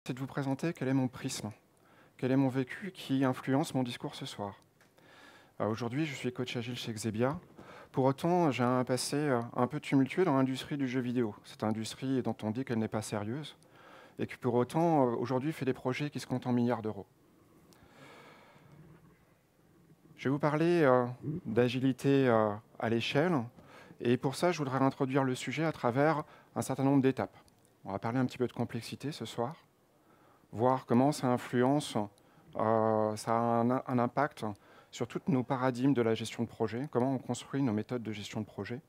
C'est de vous présenter quel est mon prisme, quel est mon vécu qui influence mon discours ce soir. Aujourd'hui, je suis coach agile chez Xebia. Pour autant, j'ai un passé un peu tumultueux dans l'industrie du jeu vidéo. Cette industrie dont on dit qu'elle n'est pas sérieuse et qui, pour autant, aujourd'hui, fait des projets qui se comptent en milliards d'euros. Je vais vous parler d'agilité à l'échelle. Et pour ça, je voudrais introduire le sujet à travers un certain nombre d'étapes. On va parler un petit peu de complexité ce soir, voir comment ça influence, ça a un impact sur tous nos paradigmes de la gestion de projet, comment on construit nos méthodes de gestion de projet.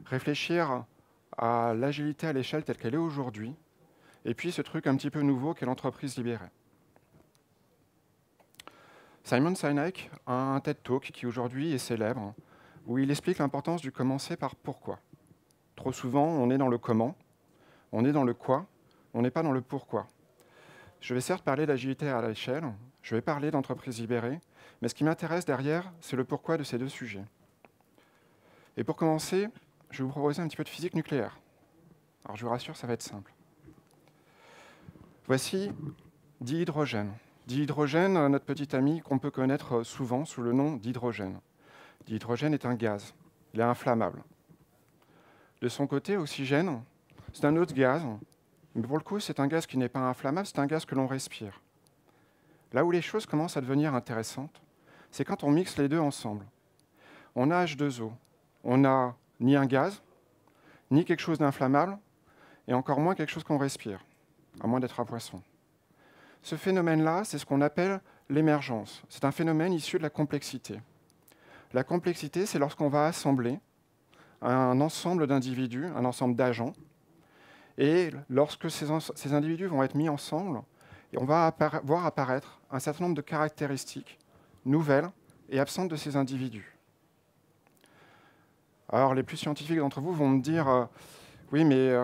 Réfléchir à l'agilité à l'échelle telle qu'elle est aujourd'hui, et puis ce truc un petit peu nouveau qu'est l'entreprise libérée. Simon Sinek a un TED Talk qui aujourd'hui est célèbre, où il explique l'importance du commencer par pourquoi. Trop souvent, on est dans le comment, on est dans le quoi, on n'est pas dans le pourquoi. Je vais certes parler d'agilité à l'échelle, je vais parler d'entreprise libérée, mais ce qui m'intéresse derrière, c'est le pourquoi de ces deux sujets. Et pour commencer, je vais vous proposer un petit peu de physique nucléaire. Alors je vous rassure, ça va être simple. Voici dihydrogène. Dihydrogène, notre petit ami qu'on peut connaître souvent sous le nom d'hydrogène. Dihydrogène est un gaz, il est inflammable. De son côté, oxygène, c'est un autre gaz, mais pour le coup, c'est un gaz qui n'est pas inflammable, c'est un gaz que l'on respire. Là où les choses commencent à devenir intéressantes, c'est quand on mixe les deux ensemble. On a H2O, on n'a ni un gaz, ni quelque chose d'inflammable, et encore moins quelque chose qu'on respire, à moins d'être un poisson. Ce phénomène-là, c'est ce qu'on appelle l'émergence. C'est un phénomène issu de la complexité. La complexité, c'est lorsqu'on va assembler un ensemble d'individus, un ensemble d'agents, et lorsque ces individus vont être mis ensemble, on va voir apparaître un certain nombre de caractéristiques nouvelles et absentes de ces individus. Alors, les plus scientifiques d'entre vous vont me dire oui, mais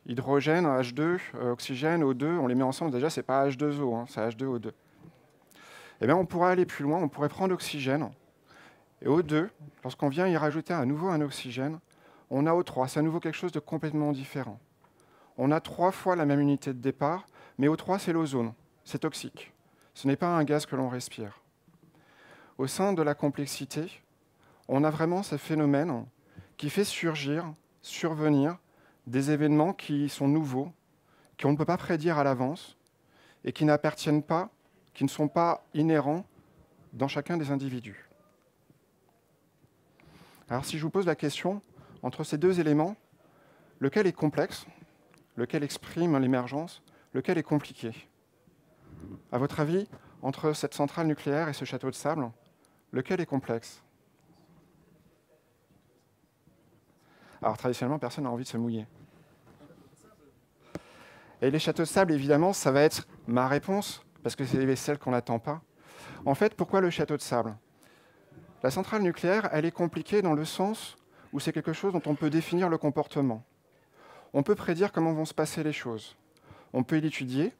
hydrogène, H2, oxygène, O2, on les met ensemble, déjà, ce n'est pas H2O, c'est H2O2. Eh bien, on pourrait aller plus loin, on pourrait prendre l'oxygène, et O2, lorsqu'on vient y rajouter à nouveau un oxygène, on a O3, c'est à nouveau quelque chose de complètement différent. On a 3 fois la même unité de départ, mais O3, c'est l'ozone, c'est toxique. Ce n'est pas un gaz que l'on respire. Au sein de la complexité, on a vraiment ce phénomène qui fait survenir des événements qui sont nouveaux, qu'on ne peut pas prédire à l'avance et qui n'appartiennent pas, qui ne sont pas inhérents dans chacun des individus. Alors si je vous pose la question, entre ces deux éléments, lequel est complexe, lequel exprime l'émergence, lequel est compliqué? À votre avis, entre cette centrale nucléaire et ce château de sable, lequel est complexe? Alors traditionnellement, personne n'a envie de se mouiller. Et les châteaux de sable, évidemment, ça va être ma réponse, parce que c'est celle qu'on n'attend pas. En fait, pourquoi le château de sable? La centrale nucléaire, elle est compliquée dans le sens où c'est quelque chose dont on peut définir le comportement. On peut prédire comment vont se passer les choses. On peut l'étudier.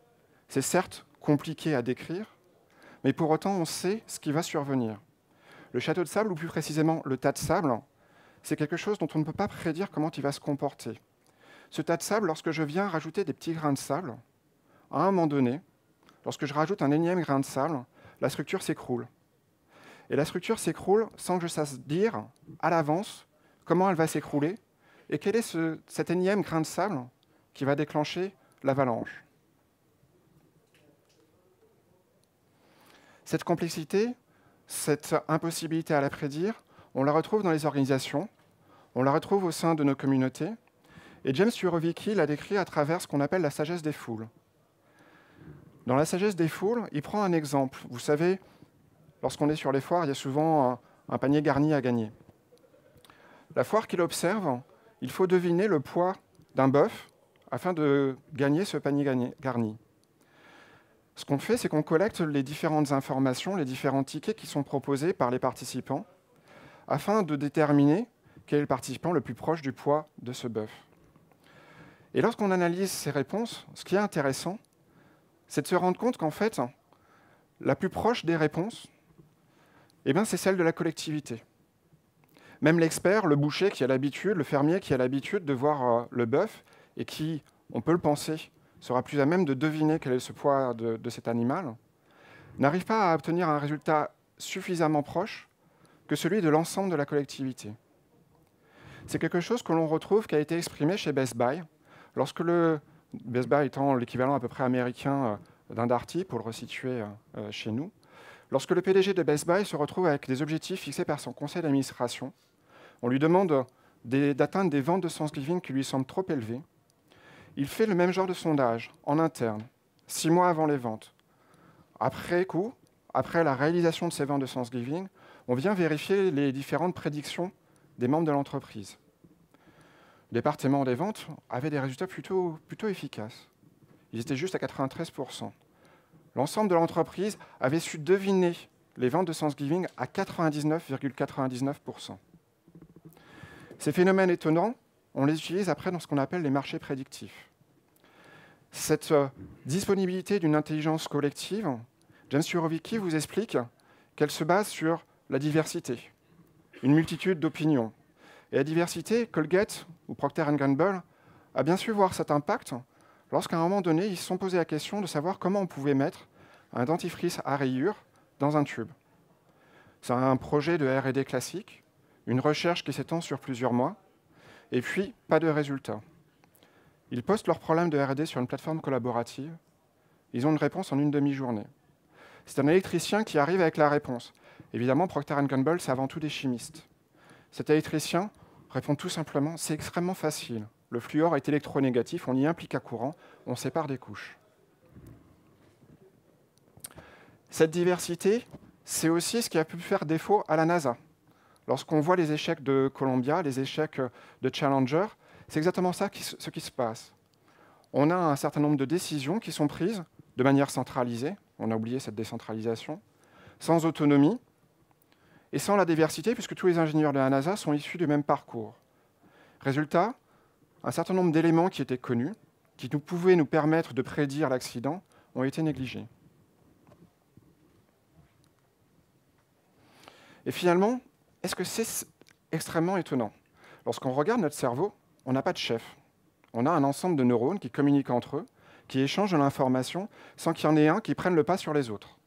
C'est certes compliqué à décrire, mais pour autant, on sait ce qui va survenir. Le château de sable, ou plus précisément le tas de sable, c'est quelque chose dont on ne peut pas prédire comment il va se comporter. Ce tas de sable, lorsque je viens rajouter des petits grains de sable, à un moment donné, lorsque je rajoute un énième grain de sable, la structure s'écroule. Et la structure s'écroule sans que je sache dire à l'avance comment elle va s'écrouler et quel est cet énième grain de sable qui va déclencher l'avalanche. Cette complexité, cette impossibilité à la prédire, on la retrouve dans les organisations, on la retrouve au sein de nos communautés, et James Surowiecki l'a décrit à travers ce qu'on appelle la sagesse des foules. Dans la sagesse des foules, il prend un exemple. Vous savez, lorsqu'on est sur les foires, il y a souvent un panier garni à gagner. La foire qu'il observe, il faut deviner le poids d'un bœuf afin de gagner ce panier garni. Ce qu'on fait, c'est qu'on collecte les différentes informations, les différents tickets qui sont proposés par les participants afin de déterminer quel est le participant le plus proche du poids de ce bœuf. Et lorsqu'on analyse ces réponses, ce qui est intéressant, c'est de se rendre compte qu'en fait, la plus proche des réponses, c'est celle de la collectivité. Même l'expert, le boucher qui a l'habitude, le fermier qui a l'habitude de voir le bœuf et qui, on peut le penser, sera plus à même de deviner quel est ce poids de cet animal, n'arrive pas à obtenir un résultat suffisamment proche que celui de l'ensemble de la collectivité. C'est quelque chose que l'on retrouve qui a été exprimé chez Best Buy, lorsque Best Buy étant l'équivalent à peu près américain d'un Darty, pour le resituer chez nous, lorsque le PDG de Best Buy se retrouve avec des objectifs fixés par son conseil d'administration, on lui demande d'atteindre des ventes de Thanksgiving qui lui semblent trop élevées. Il fait le même genre de sondage en interne, 6 mois avant les ventes. Après coup, après la réalisation de ces ventes de Thanksgiving, on vient vérifier les différentes prédictions des membres de l'entreprise. Le département des ventes avait des résultats plutôt efficaces. Ils étaient juste à 93%. L'ensemble de l'entreprise avait su deviner les ventes de Thanksgiving à 99,99%. Ces phénomènes étonnants, on les utilise après dans ce qu'on appelle les marchés prédictifs. Cette disponibilité d'une intelligence collective, James Surowiecki vous explique qu'elle se base sur la diversité, une multitude d'opinions. Et la diversité, Colgate ou Procter & Gamble a bien su voir cet impact lorsqu'à un moment donné, ils se sont posé la question de savoir comment on pouvait mettre un dentifrice à rayures dans un tube. C'est un projet de R&D classique, une recherche qui s'étend sur plusieurs mois, et puis pas de résultat. Ils postent leurs problèmes de R&D sur une plateforme collaborative. Ils ont une réponse en une demi-journée. C'est un électricien qui arrive avec la réponse. Évidemment, Procter & Gamble, c'est avant tout des chimistes. Cet électricien répond tout simplement, c'est extrêmement facile. Le fluor est électronégatif, on y implique un courant, on sépare des couches. Cette diversité, c'est aussi ce qui a pu faire défaut à la NASA. Lorsqu'on voit les échecs de Columbia, les échecs de Challenger, c'est exactement ça ce qui se passe. On a un certain nombre de décisions qui sont prises de manière centralisée, on a oublié cette décentralisation, sans autonomie et sans la diversité, puisque tous les ingénieurs de la NASA sont issus du même parcours. Résultat, un certain nombre d'éléments qui étaient connus, qui pouvaient nous permettre de prédire l'accident, ont été négligés. Et finalement, est-ce que c'est extrêmement étonnant? Lorsqu'on regarde notre cerveau, on n'a pas de chef. On a un ensemble de neurones qui communiquent entre eux, qui échangent de l'information sans qu'il y en ait un qui prenne le pas sur les autres.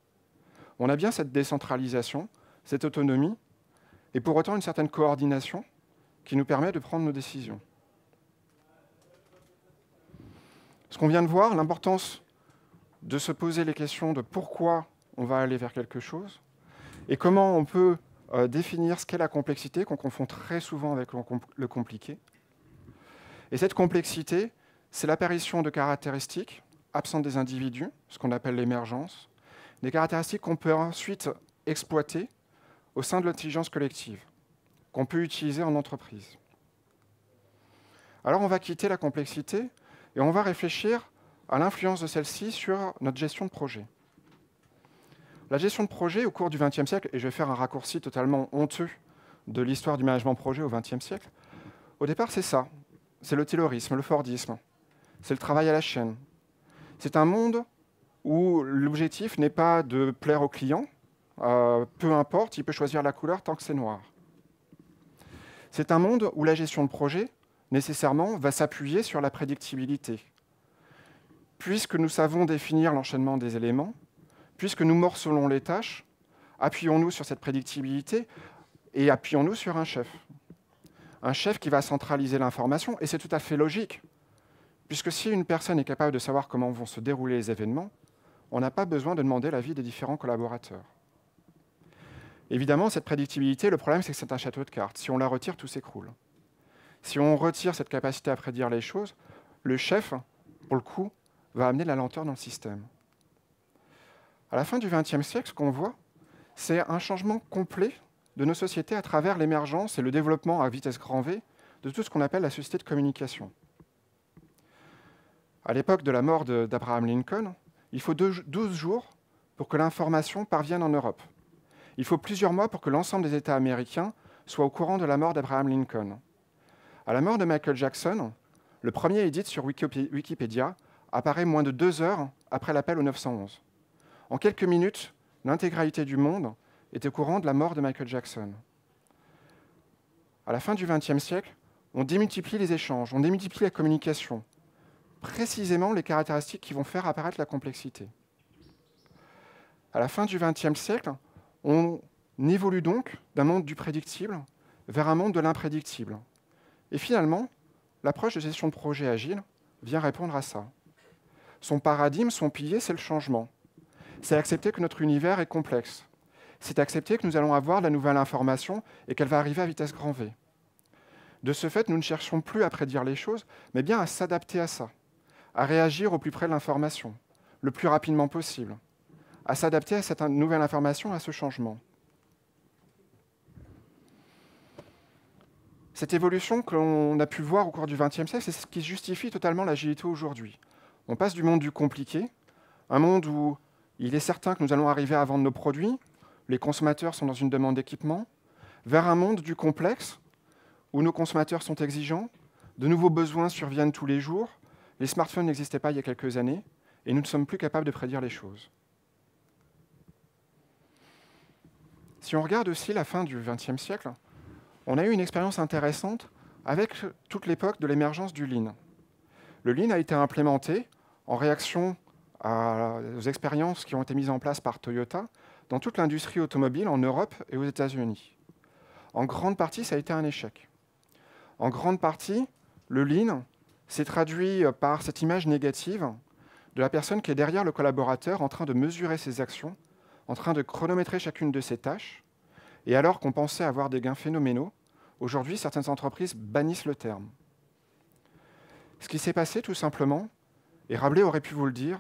On a bien cette décentralisation, cette autonomie, et pour autant une certaine coordination qui nous permet de prendre nos décisions. Ce qu'on vient de voir, l'importance de se poser les questions de pourquoi on va aller vers quelque chose, et comment on peut définir ce qu'est la complexité, qu'on confond très souvent avec le compliqué. Et cette complexité, c'est l'apparition de caractéristiques absentes des individus, ce qu'on appelle l'émergence, des caractéristiques qu'on peut ensuite exploiter au sein de l'intelligence collective, qu'on peut utiliser en entreprise. Alors on va quitter la complexité et on va réfléchir à l'influence de celle-ci sur notre gestion de projet. La gestion de projet au cours du XXe siècle, et je vais faire un raccourci totalement honteux de l'histoire du management projet au XXe siècle, au départ c'est ça, c'est le taylorisme, le fordisme, c'est le travail à la chaîne. C'est un monde où l'objectif n'est pas de plaire au client, peu importe, il peut choisir la couleur tant que c'est noir. C'est un monde où la gestion de projet, nécessairement, va s'appuyer sur la prédictibilité. Puisque nous savons définir l'enchaînement des éléments, puisque nous morcelons les tâches, appuyons-nous sur cette prédictibilité et appuyons-nous sur un chef. Un chef qui va centraliser l'information, et c'est tout à fait logique, puisque si une personne est capable de savoir comment vont se dérouler les événements, on n'a pas besoin de demander l'avis des différents collaborateurs. Évidemment, cette prédictibilité, le problème, c'est que c'est un château de cartes. Si on la retire, tout s'écroule. Si on retire cette capacité à prédire les choses, le chef, pour le coup, va amener la lenteur dans le système. À la fin du XXe siècle, ce qu'on voit, c'est un changement complet de nos sociétés à travers l'émergence et le développement à vitesse grand V de tout ce qu'on appelle la société de communication. À l'époque de la mort d'Abraham Lincoln, il faut 12 jours pour que l'information parvienne en Europe. Il faut plusieurs mois pour que l'ensemble des États américains soient au courant de la mort d'Abraham Lincoln. À la mort de Michael Jackson, le premier édit sur Wikipédia apparaît moins de 2 heures après l'appel au 911. En quelques minutes, l'intégralité du monde est au courant de la mort de Michael Jackson. À la fin du XXe siècle, on démultiplie les échanges, on démultiplie la communication. précisément les caractéristiques qui vont faire apparaître la complexité. À la fin du XXe siècle, on évolue donc d'un monde du prédictible vers un monde de l'imprédictible. Et finalement, l'approche de gestion de projet agile vient répondre à ça. Son paradigme, son pilier, c'est le changement. C'est accepter que notre univers est complexe. C'est accepter que nous allons avoir de la nouvelle information et qu'elle va arriver à vitesse grand V. De ce fait, nous ne cherchons plus à prédire les choses, mais bien à s'adapter à ça, à réagir au plus près de l'information, le plus rapidement possible, à s'adapter à cette nouvelle information, à ce changement. Cette évolution que l'on a pu voir au cours du XXe siècle, c'est ce qui justifie totalement l'agilité aujourd'hui. On passe du monde du compliqué, un monde où il est certain que nous allons arriver à vendre nos produits, les consommateurs sont dans une demande d'équipement, vers un monde du complexe, où nos consommateurs sont exigeants, de nouveaux besoins surviennent tous les jours, les smartphones n'existaient pas il y a quelques années, et nous ne sommes plus capables de prédire les choses. Si on regarde aussi la fin du XXe siècle, on a eu une expérience intéressante avec toute l'époque de l'émergence du Lean. Le Lean a été implémenté en réaction aux expériences qui ont été mises en place par Toyota dans toute l'industrie automobile en Europe et aux États-Unis. En grande partie, ça a été un échec. En grande partie, le Lean s'est traduit par cette image négative de la personne qui est derrière le collaborateur en train de mesurer ses actions, en train de chronométrer chacune de ses tâches. Et alors qu'on pensait avoir des gains phénoménaux, aujourd'hui, certaines entreprises bannissent le terme. Ce qui s'est passé, tout simplement, et Rabelais aurait pu vous le dire,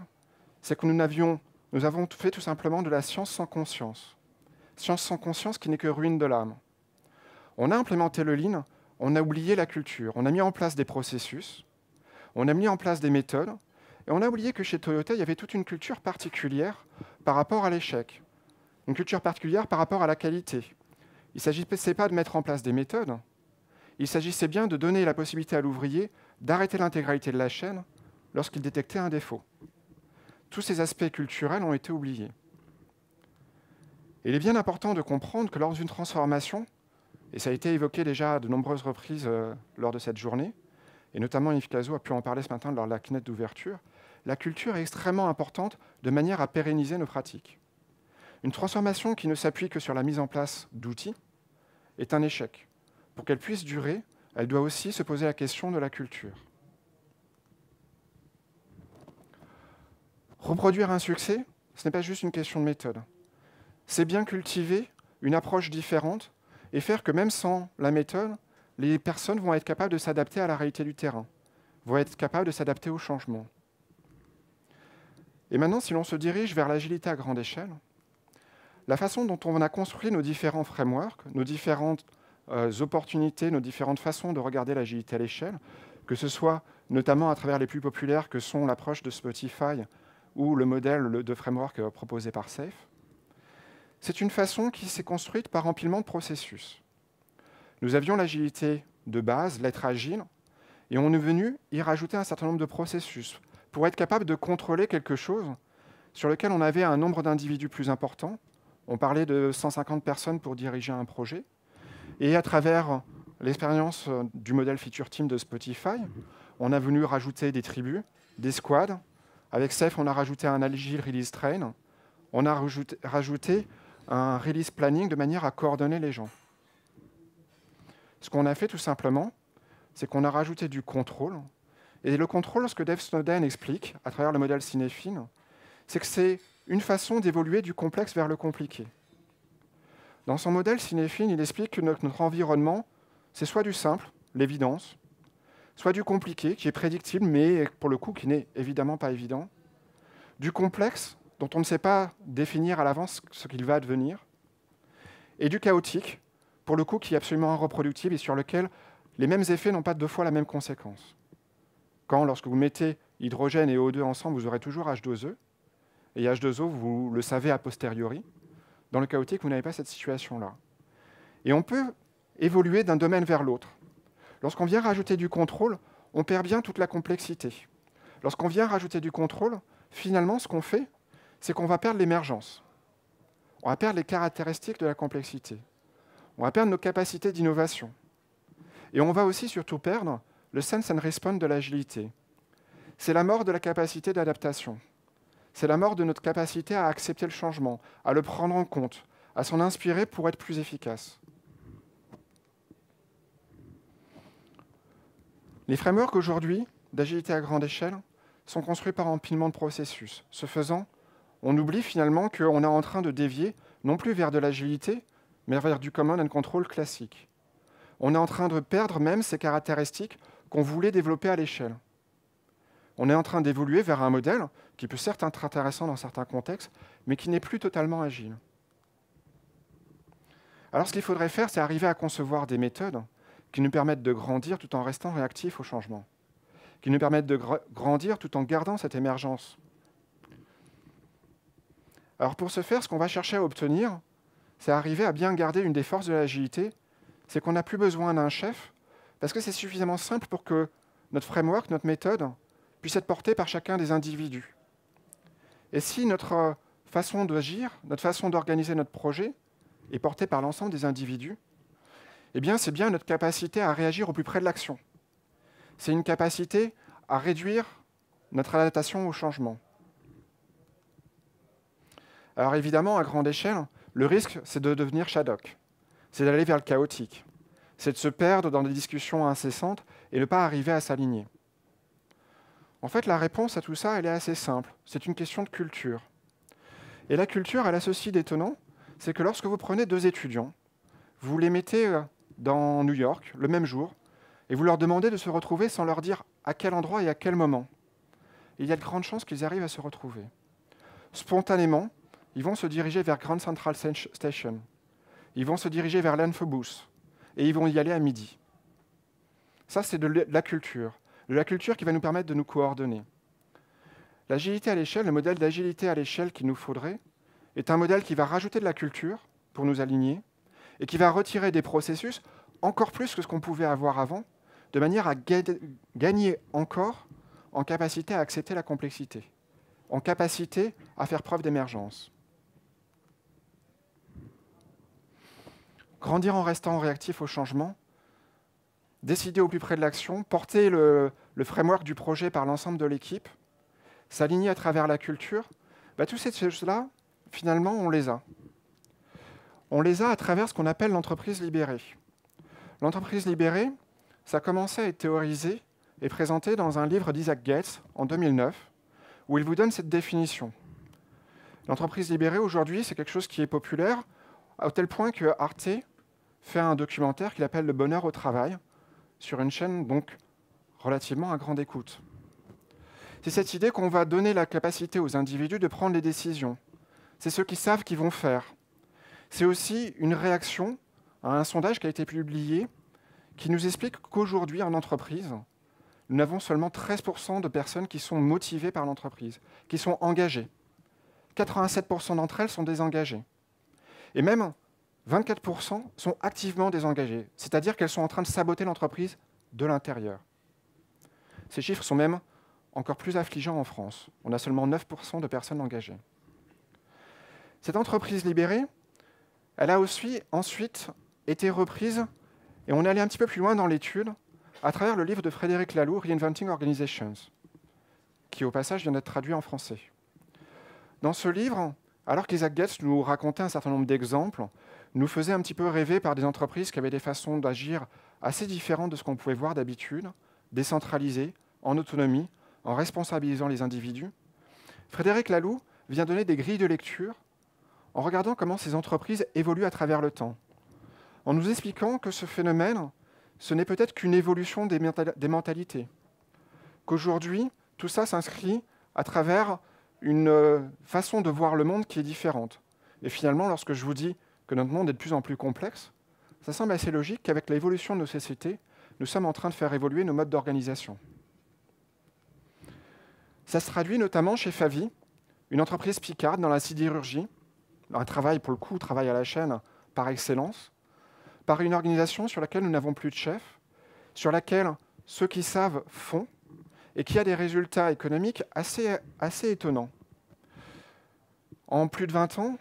c'est que nous avons fait tout simplement de la science sans conscience. Science sans conscience qui n'est que ruine de l'âme. On a implémenté le Lean, on a oublié la culture, on a mis en place des processus, on a mis en place des méthodes, et on a oublié que chez Toyota, il y avait toute une culture particulière par rapport à l'échec, une culture particulière par rapport à la qualité. Il ne s'agissait pas de mettre en place des méthodes, il s'agissait bien de donner la possibilité à l'ouvrier d'arrêter l'intégralité de la chaîne lorsqu'il détectait un défaut. Tous ces aspects culturels ont été oubliés. Et il est bien important de comprendre que lors d'une transformation, et ça a été évoqué déjà à de nombreuses reprises lors de cette journée, et notamment Yves Cazot a pu en parler ce matin lors de la keynote d'ouverture, la culture est extrêmement importante de manière à pérenniser nos pratiques. Une transformation qui ne s'appuie que sur la mise en place d'outils est un échec. Pour qu'elle puisse durer, elle doit aussi se poser la question de la culture. Reproduire un succès, ce n'est pas juste une question de méthode. C'est bien cultiver une approche différente et faire que même sans la méthode, les personnes vont être capables de s'adapter à la réalité du terrain, vont être capables de s'adapter au changement. Et maintenant, si l'on se dirige vers l'agilité à grande échelle, la façon dont on a construit nos différents frameworks, nos différentes opportunités, nos différentes façons de regarder l'agilité à l'échelle, que ce soit notamment à travers les plus populaires que sont l'approche de Spotify ou le modèle de framework proposé par SAFe, c'est une façon qui s'est construite par empilement de processus. Nous avions l'agilité de base, l'être agile, et on est venu y rajouter un certain nombre de processus pour être capable de contrôler quelque chose sur lequel on avait un nombre d'individus plus important. On parlait de 150 personnes pour diriger un projet. Et à travers l'expérience du modèle Feature Team de Spotify, on a venu rajouter des tribus, des squads. Avec SAFe, on a rajouté un Agile Release Train. On a rajouté un Release Planning de manière à coordonner les gens. Ce qu'on a fait tout simplement, c'est qu'on a rajouté du contrôle. Et le contrôle, ce que Dave Snowden explique à travers le modèle Cinefin, c'est que c'est une façon d'évoluer du complexe vers le compliqué. Dans son modèle Cinefin, il explique que notre environnement, c'est soit du simple, l'évidence, soit du compliqué, qui est prédictible, mais pour le coup, qui n'est évidemment pas évident, du complexe, dont on ne sait pas définir à l'avance ce qu'il va devenir, et du chaotique, pour le coup, qui est absolument reproductible et sur lequel les mêmes effets n'ont pas deux fois la même conséquence. Lorsque vous mettez hydrogène et O2 ensemble, vous aurez toujours H2E, et H2O, vous le savez a posteriori. Dans le chaotique, vous n'avez pas cette situation-là. Et on peut évoluer d'un domaine vers l'autre. Lorsqu'on vient rajouter du contrôle, on perd bien toute la complexité. Lorsqu'on vient rajouter du contrôle, finalement, ce qu'on fait, c'est qu'on va perdre l'émergence. On va perdre les caractéristiques de la complexité. On va perdre nos capacités d'innovation. Et on va aussi surtout perdre le sense and response de l'agilité. c'est la mort de la capacité d'adaptation. C'est la mort de notre capacité à accepter le changement, à le prendre en compte, à s'en inspirer pour être plus efficace. Les frameworks aujourd'hui d'agilité à grande échelle sont construits par empilement de processus. Ce faisant, on oublie finalement qu'on est en train de dévier non plus vers de l'agilité, mais vers du command and control classique. On est en train de perdre même ces caractéristiques qu'on voulait développer à l'échelle. On est en train d'évoluer vers un modèle qui peut certes être intéressant dans certains contextes, mais qui n'est plus totalement agile. Alors ce qu'il faudrait faire, c'est arriver à concevoir des méthodes qui nous permettent de grandir tout en restant réactifs au changement, qui nous permettent de grandir tout en gardant cette émergence. Alors pour ce faire, ce qu'on va chercher à obtenir, c'est arriver à bien garder une des forces de l'agilité, c'est qu'on n'a plus besoin d'un chef, parce que c'est suffisamment simple pour que notre framework, notre méthode, puisse être portée par chacun des individus. Et si notre façon d'agir, notre façon d'organiser notre projet est portée par l'ensemble des individus, eh bien, c'est bien notre capacité à réagir au plus près de l'action. C'est une capacité à réduire notre adaptation au changement. Alors évidemment, à grande échelle, le risque, c'est de devenir Shadok. C'est d'aller vers le chaotique. C'est de se perdre dans des discussions incessantes et de ne pas arriver à s'aligner. En fait, la réponse à tout ça, elle est assez simple. C'est une question de culture. Et la culture, elle a ceci d'étonnant, c'est que lorsque vous prenez deux étudiants, vous les mettez dans New York le même jour, et vous leur demandez de se retrouver sans leur dire à quel endroit et à quel moment. Et il y a de grandes chances qu'ils arrivent à se retrouver. Spontanément, ils vont se diriger vers Grand Central Station. Ils vont se diriger vers l'Infobus. Et ils vont y aller à midi. Ça, c'est de la culture. De la culture qui va nous permettre de nous coordonner. L'agilité à l'échelle, le modèle d'agilité à l'échelle qu'il nous faudrait, est un modèle qui va rajouter de la culture pour nous aligner et qui va retirer des processus encore plus que ce qu'on pouvait avoir avant, de manière à gagner encore en capacité à accepter la complexité, en capacité à faire preuve d'émergence. Grandir en restant réactif au changement, décider au plus près de l'action, porter le framework du projet par l'ensemble de l'équipe, s'aligner à travers la culture, toutes ces choses-là, finalement, on les a. On les a à travers ce qu'on appelle l'entreprise libérée. L'entreprise libérée, ça a commencé à être théorisé et présenté dans un livre d'Isaac Gates en 2009, où il vous donne cette définition. L'entreprise libérée, aujourd'hui, c'est quelque chose qui est populaire, à tel point que Arte fait un documentaire qu'il appelle « Le bonheur au travail », sur une chaîne donc relativement à grande écoute. C'est cette idée qu'on va donner la capacité aux individus de prendre les décisions. C'est ceux qui savent qu'ils vont faire. C'est aussi une réaction à un sondage qui a été publié qui nous explique qu'aujourd'hui, en entreprise, nous n'avons seulement 13% de personnes qui sont motivées par l'entreprise, qui sont engagées. 87% d'entre elles sont désengagées. Et même 24% sont activement désengagées, c'est-à-dire qu'elles sont en train de saboter l'entreprise de l'intérieur. Ces chiffres sont même encore plus affligeants en France. On a seulement 9% de personnes engagées. Cette entreprise libérée, elle a aussi ensuite été reprise, et on est allé un petit peu plus loin dans l'étude, à travers le livre de Frédéric Laloux, Reinventing Organizations, qui au passage vient d'être traduit en français. Dans ce livre, alors qu'Isaac Gates nous racontait un certain nombre d'exemples, nous faisait un petit peu rêver par des entreprises qui avaient des façons d'agir assez différentes de ce qu'on pouvait voir d'habitude, décentralisées, en autonomie, en responsabilisant les individus. Frédéric Laloux vient donner des grilles de lecture en regardant comment ces entreprises évoluent à travers le temps, en nous expliquant que ce phénomène, ce n'est peut-être qu'une évolution des mentalités, qu'aujourd'hui, tout ça s'inscrit à travers une façon de voir le monde qui est différente. Et finalement, lorsque je vous dis que notre monde est de plus en plus complexe, ça semble assez logique qu'avec l'évolution de nos sociétés, nous sommes en train de faire évoluer nos modes d'organisation. Ça se traduit notamment chez Favi, une entreprise picarde dans la sidérurgie, un travail pour le coup, travail à la chaîne par excellence, par une organisation sur laquelle nous n'avons plus de chef, sur laquelle ceux qui savent font, et qui a des résultats économiques assez étonnants. En plus de 20 ans,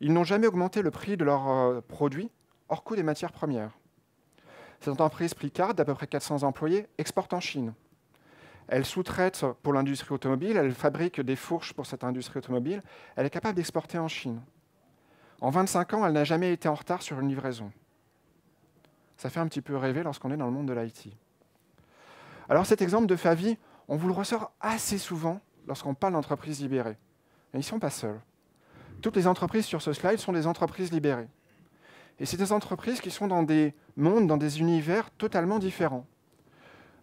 ils n'ont jamais augmenté le prix de leurs produits hors coût des matières premières. Cette entreprise picarde, d'à peu près 400 employés, exporte en Chine. Elle sous-traite pour l'industrie automobile, elle fabrique des fourches pour cette industrie automobile, elle est capable d'exporter en Chine. En 25 ans, elle n'a jamais été en retard sur une livraison. Ça fait un petit peu rêver lorsqu'on est dans le monde de l'IT. Alors cet exemple de Favi, on vous le ressort assez souvent lorsqu'on parle d'entreprises libérées. Et ils ne sont pas seuls. Toutes les entreprises sur ce slide sont des entreprises libérées. Et c'est des entreprises qui sont dans des mondes, dans des univers totalement différents.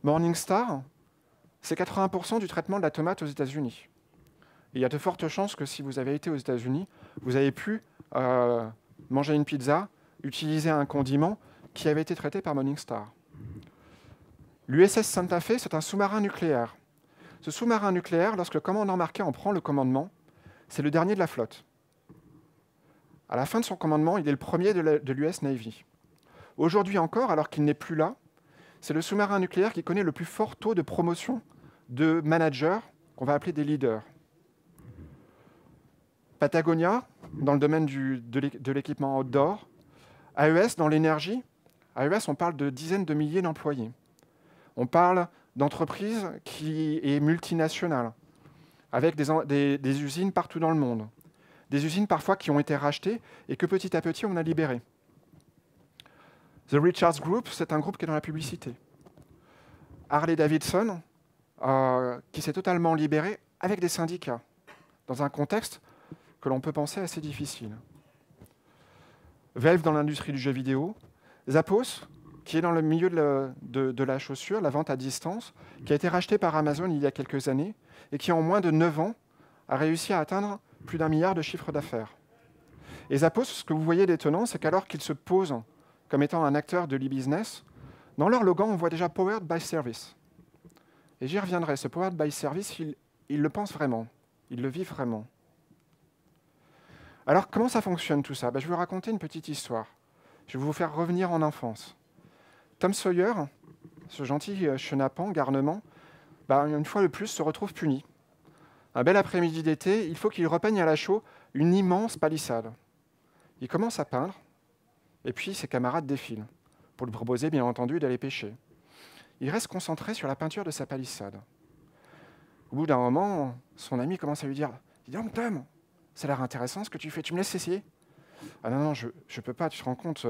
Morningstar, c'est 80% du traitement de la tomate aux États-Unis. Et il y a de fortes chances que si vous avez été aux États-Unis, vous avez pu manger une pizza, utiliser un condiment qui avait été traité par Morningstar. L'USS Santa Fe, c'est un sous-marin nucléaire. Ce sous-marin nucléaire, lorsque le commandant Marquet en prend le commandement, c'est le dernier de la flotte. À la fin de son commandement, il est le premier de l'US Navy. Aujourd'hui encore, alors qu'il n'est plus là, c'est le sous-marin nucléaire qui connaît le plus fort taux de promotion de managers, qu'on va appeler des leaders. Patagonia, dans le domaine de l'équipement outdoor. AES, dans l'énergie. AES, on parle de dizaines de milliers d'employés. On parle d'entreprises qui est multinationale, avec des usines partout dans le monde. Des usines parfois qui ont été rachetées et que petit à petit on a libérées. The Richards Group, c'est un groupe qui est dans la publicité. Harley-Davidson, qui s'est totalement libéré avec des syndicats, dans un contexte que l'on peut penser assez difficile. Valve dans l'industrie du jeu vidéo. Zappos, qui est dans le milieu de la chaussure, la vente à distance, qui a été racheté par Amazon il y a quelques années et qui, en moins de 9 ans, a réussi à atteindre plus d'1 milliard de chiffre d'affaires. Et Zappos, ce que vous voyez d'étonnant, c'est qu'alors qu'ils se posent comme étant un acteur de l'e-business, dans leur logo, on voit déjà Powered by Service. Et j'y reviendrai, ce Powered by Service, ils le pensent vraiment, ils le vivent vraiment. Alors, comment ça fonctionne tout ça ? Je vais vous raconter une petite histoire. Je vais vous faire revenir en enfance. Tom Sawyer, ce gentil chenapan, garnement, une fois de plus, se retrouve puni. Un bel après-midi d'été, il faut qu'il repeigne à la chaux une immense palissade. Il commence à peindre, et puis ses camarades défilent, pour lui proposer, bien entendu, d'aller pêcher. Il reste concentré sur la peinture de sa palissade. Au bout d'un moment, son ami commence à lui dire « Dis donc, Tom, ça a l'air intéressant ce que tu fais, tu me laisses essayer ?» « Ah non, je ne peux pas, tu te rends compte,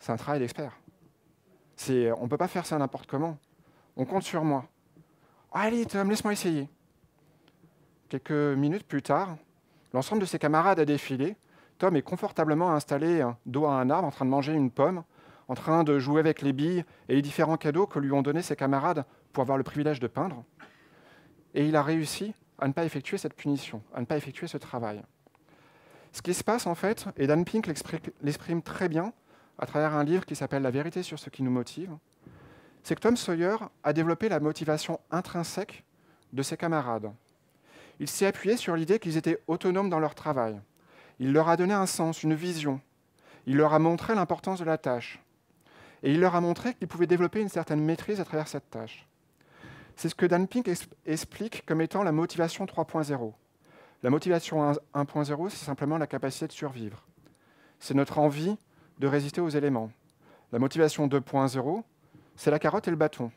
c'est un travail d'expert. On ne peut pas faire ça n'importe comment. On compte sur moi. Ah, allez, Tom, laisse-moi essayer. » Quelques minutes plus tard, l'ensemble de ses camarades a défilé. Tom est confortablement installé dos à un arbre, en train de manger une pomme, en train de jouer avec les billes et les différents cadeaux que lui ont donnés ses camarades pour avoir le privilège de peindre. Et il a réussi à ne pas effectuer cette punition, à ne pas effectuer ce travail. Ce qui se passe, en fait, et Dan Pink l'exprime très bien à travers un livre qui s'appelle « La vérité sur ce qui nous motive », c'est que Tom Sawyer a développé la motivation intrinsèque de ses camarades. Il s'est appuyé sur l'idée qu'ils étaient autonomes dans leur travail. Il leur a donné un sens, une vision. Il leur a montré l'importance de la tâche. Et il leur a montré qu'ils pouvaient développer une certaine maîtrise à travers cette tâche. C'est ce que Dan Pink explique comme étant la motivation 3.0. La motivation 1.0, c'est simplement la capacité de survivre. C'est notre envie de résister aux éléments. La motivation 2.0, c'est la carotte et le bâton.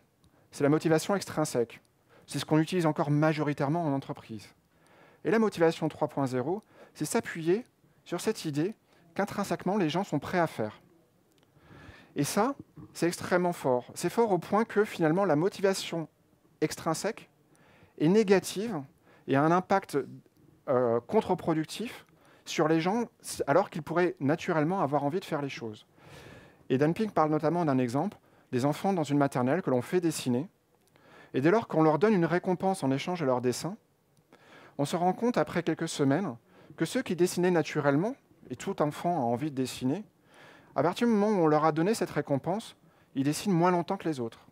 C'est la motivation extrinsèque. C'est ce qu'on utilise encore majoritairement en entreprise. Et la motivation 3.0, c'est s'appuyer sur cette idée qu'intrinsèquement, les gens sont prêts à faire. Et ça, c'est extrêmement fort. C'est fort au point que, finalement, la motivation extrinsèque est négative et a un impact contre-productif sur les gens, alors qu'ils pourraient naturellement avoir envie de faire les choses. Et Dan Pink parle notamment d'un exemple, des enfants dans une maternelle que l'on fait dessiner, et dès lors qu'on leur donne une récompense en échange de leur dessin, on se rend compte après quelques semaines que ceux qui dessinaient naturellement, et tout enfant a envie de dessiner, à partir du moment où on leur a donné cette récompense, ils dessinent moins longtemps que les autres.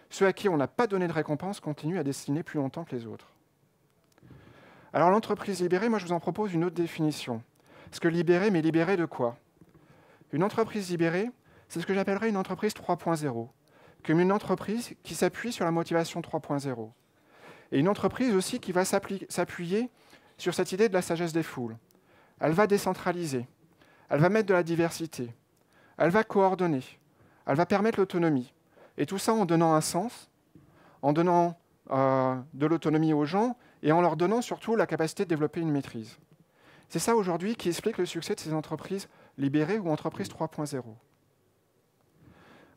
Ceux à qui on n'a pas donné de récompense continuent à dessiner plus longtemps que les autres. Alors l'entreprise libérée, moi je vous en propose une autre définition. Parce que libérée, mais libérée de quoi ? Une entreprise libérée, c'est ce que j'appellerais une entreprise 3.0, comme une entreprise qui s'appuie sur la motivation 3.0. Et une entreprise aussi qui va s'appuyer sur cette idée de la sagesse des foules. Elle va décentraliser, elle va mettre de la diversité, elle va coordonner, elle va permettre l'autonomie. Et tout ça en donnant un sens, en donnant de l'autonomie aux gens et en leur donnant surtout la capacité de développer une maîtrise. C'est ça aujourd'hui qui explique le succès de ces entreprises libérées ou entreprises 3.0.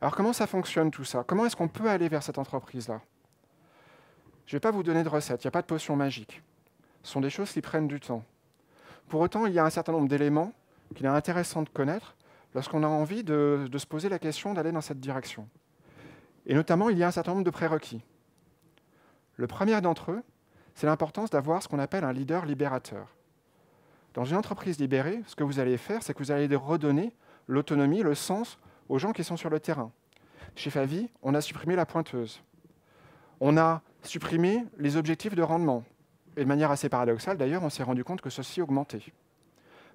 Alors comment ça fonctionne tout ça? Comment est-ce qu'on peut aller vers cette entreprise-là? Je ne vais pas vous donner de recette, il n'y a pas de potion magique. Ce sont des choses qui prennent du temps. Pour autant, il y a un certain nombre d'éléments qu'il est intéressant de connaître lorsqu'on a envie de se poser la question d'aller dans cette direction. Et notamment, il y a un certain nombre de prérequis. Le premier d'entre eux, c'est l'importance d'avoir ce qu'on appelle un leader libérateur. Dans une entreprise libérée, ce que vous allez faire, c'est que vous allez redonner l'autonomie, le sens aux gens qui sont sur le terrain. Chez Favi, on a supprimé la pointeuse. On a supprimé les objectifs de rendement. Et de manière assez paradoxale, d'ailleurs, on s'est rendu compte que ceci augmentait.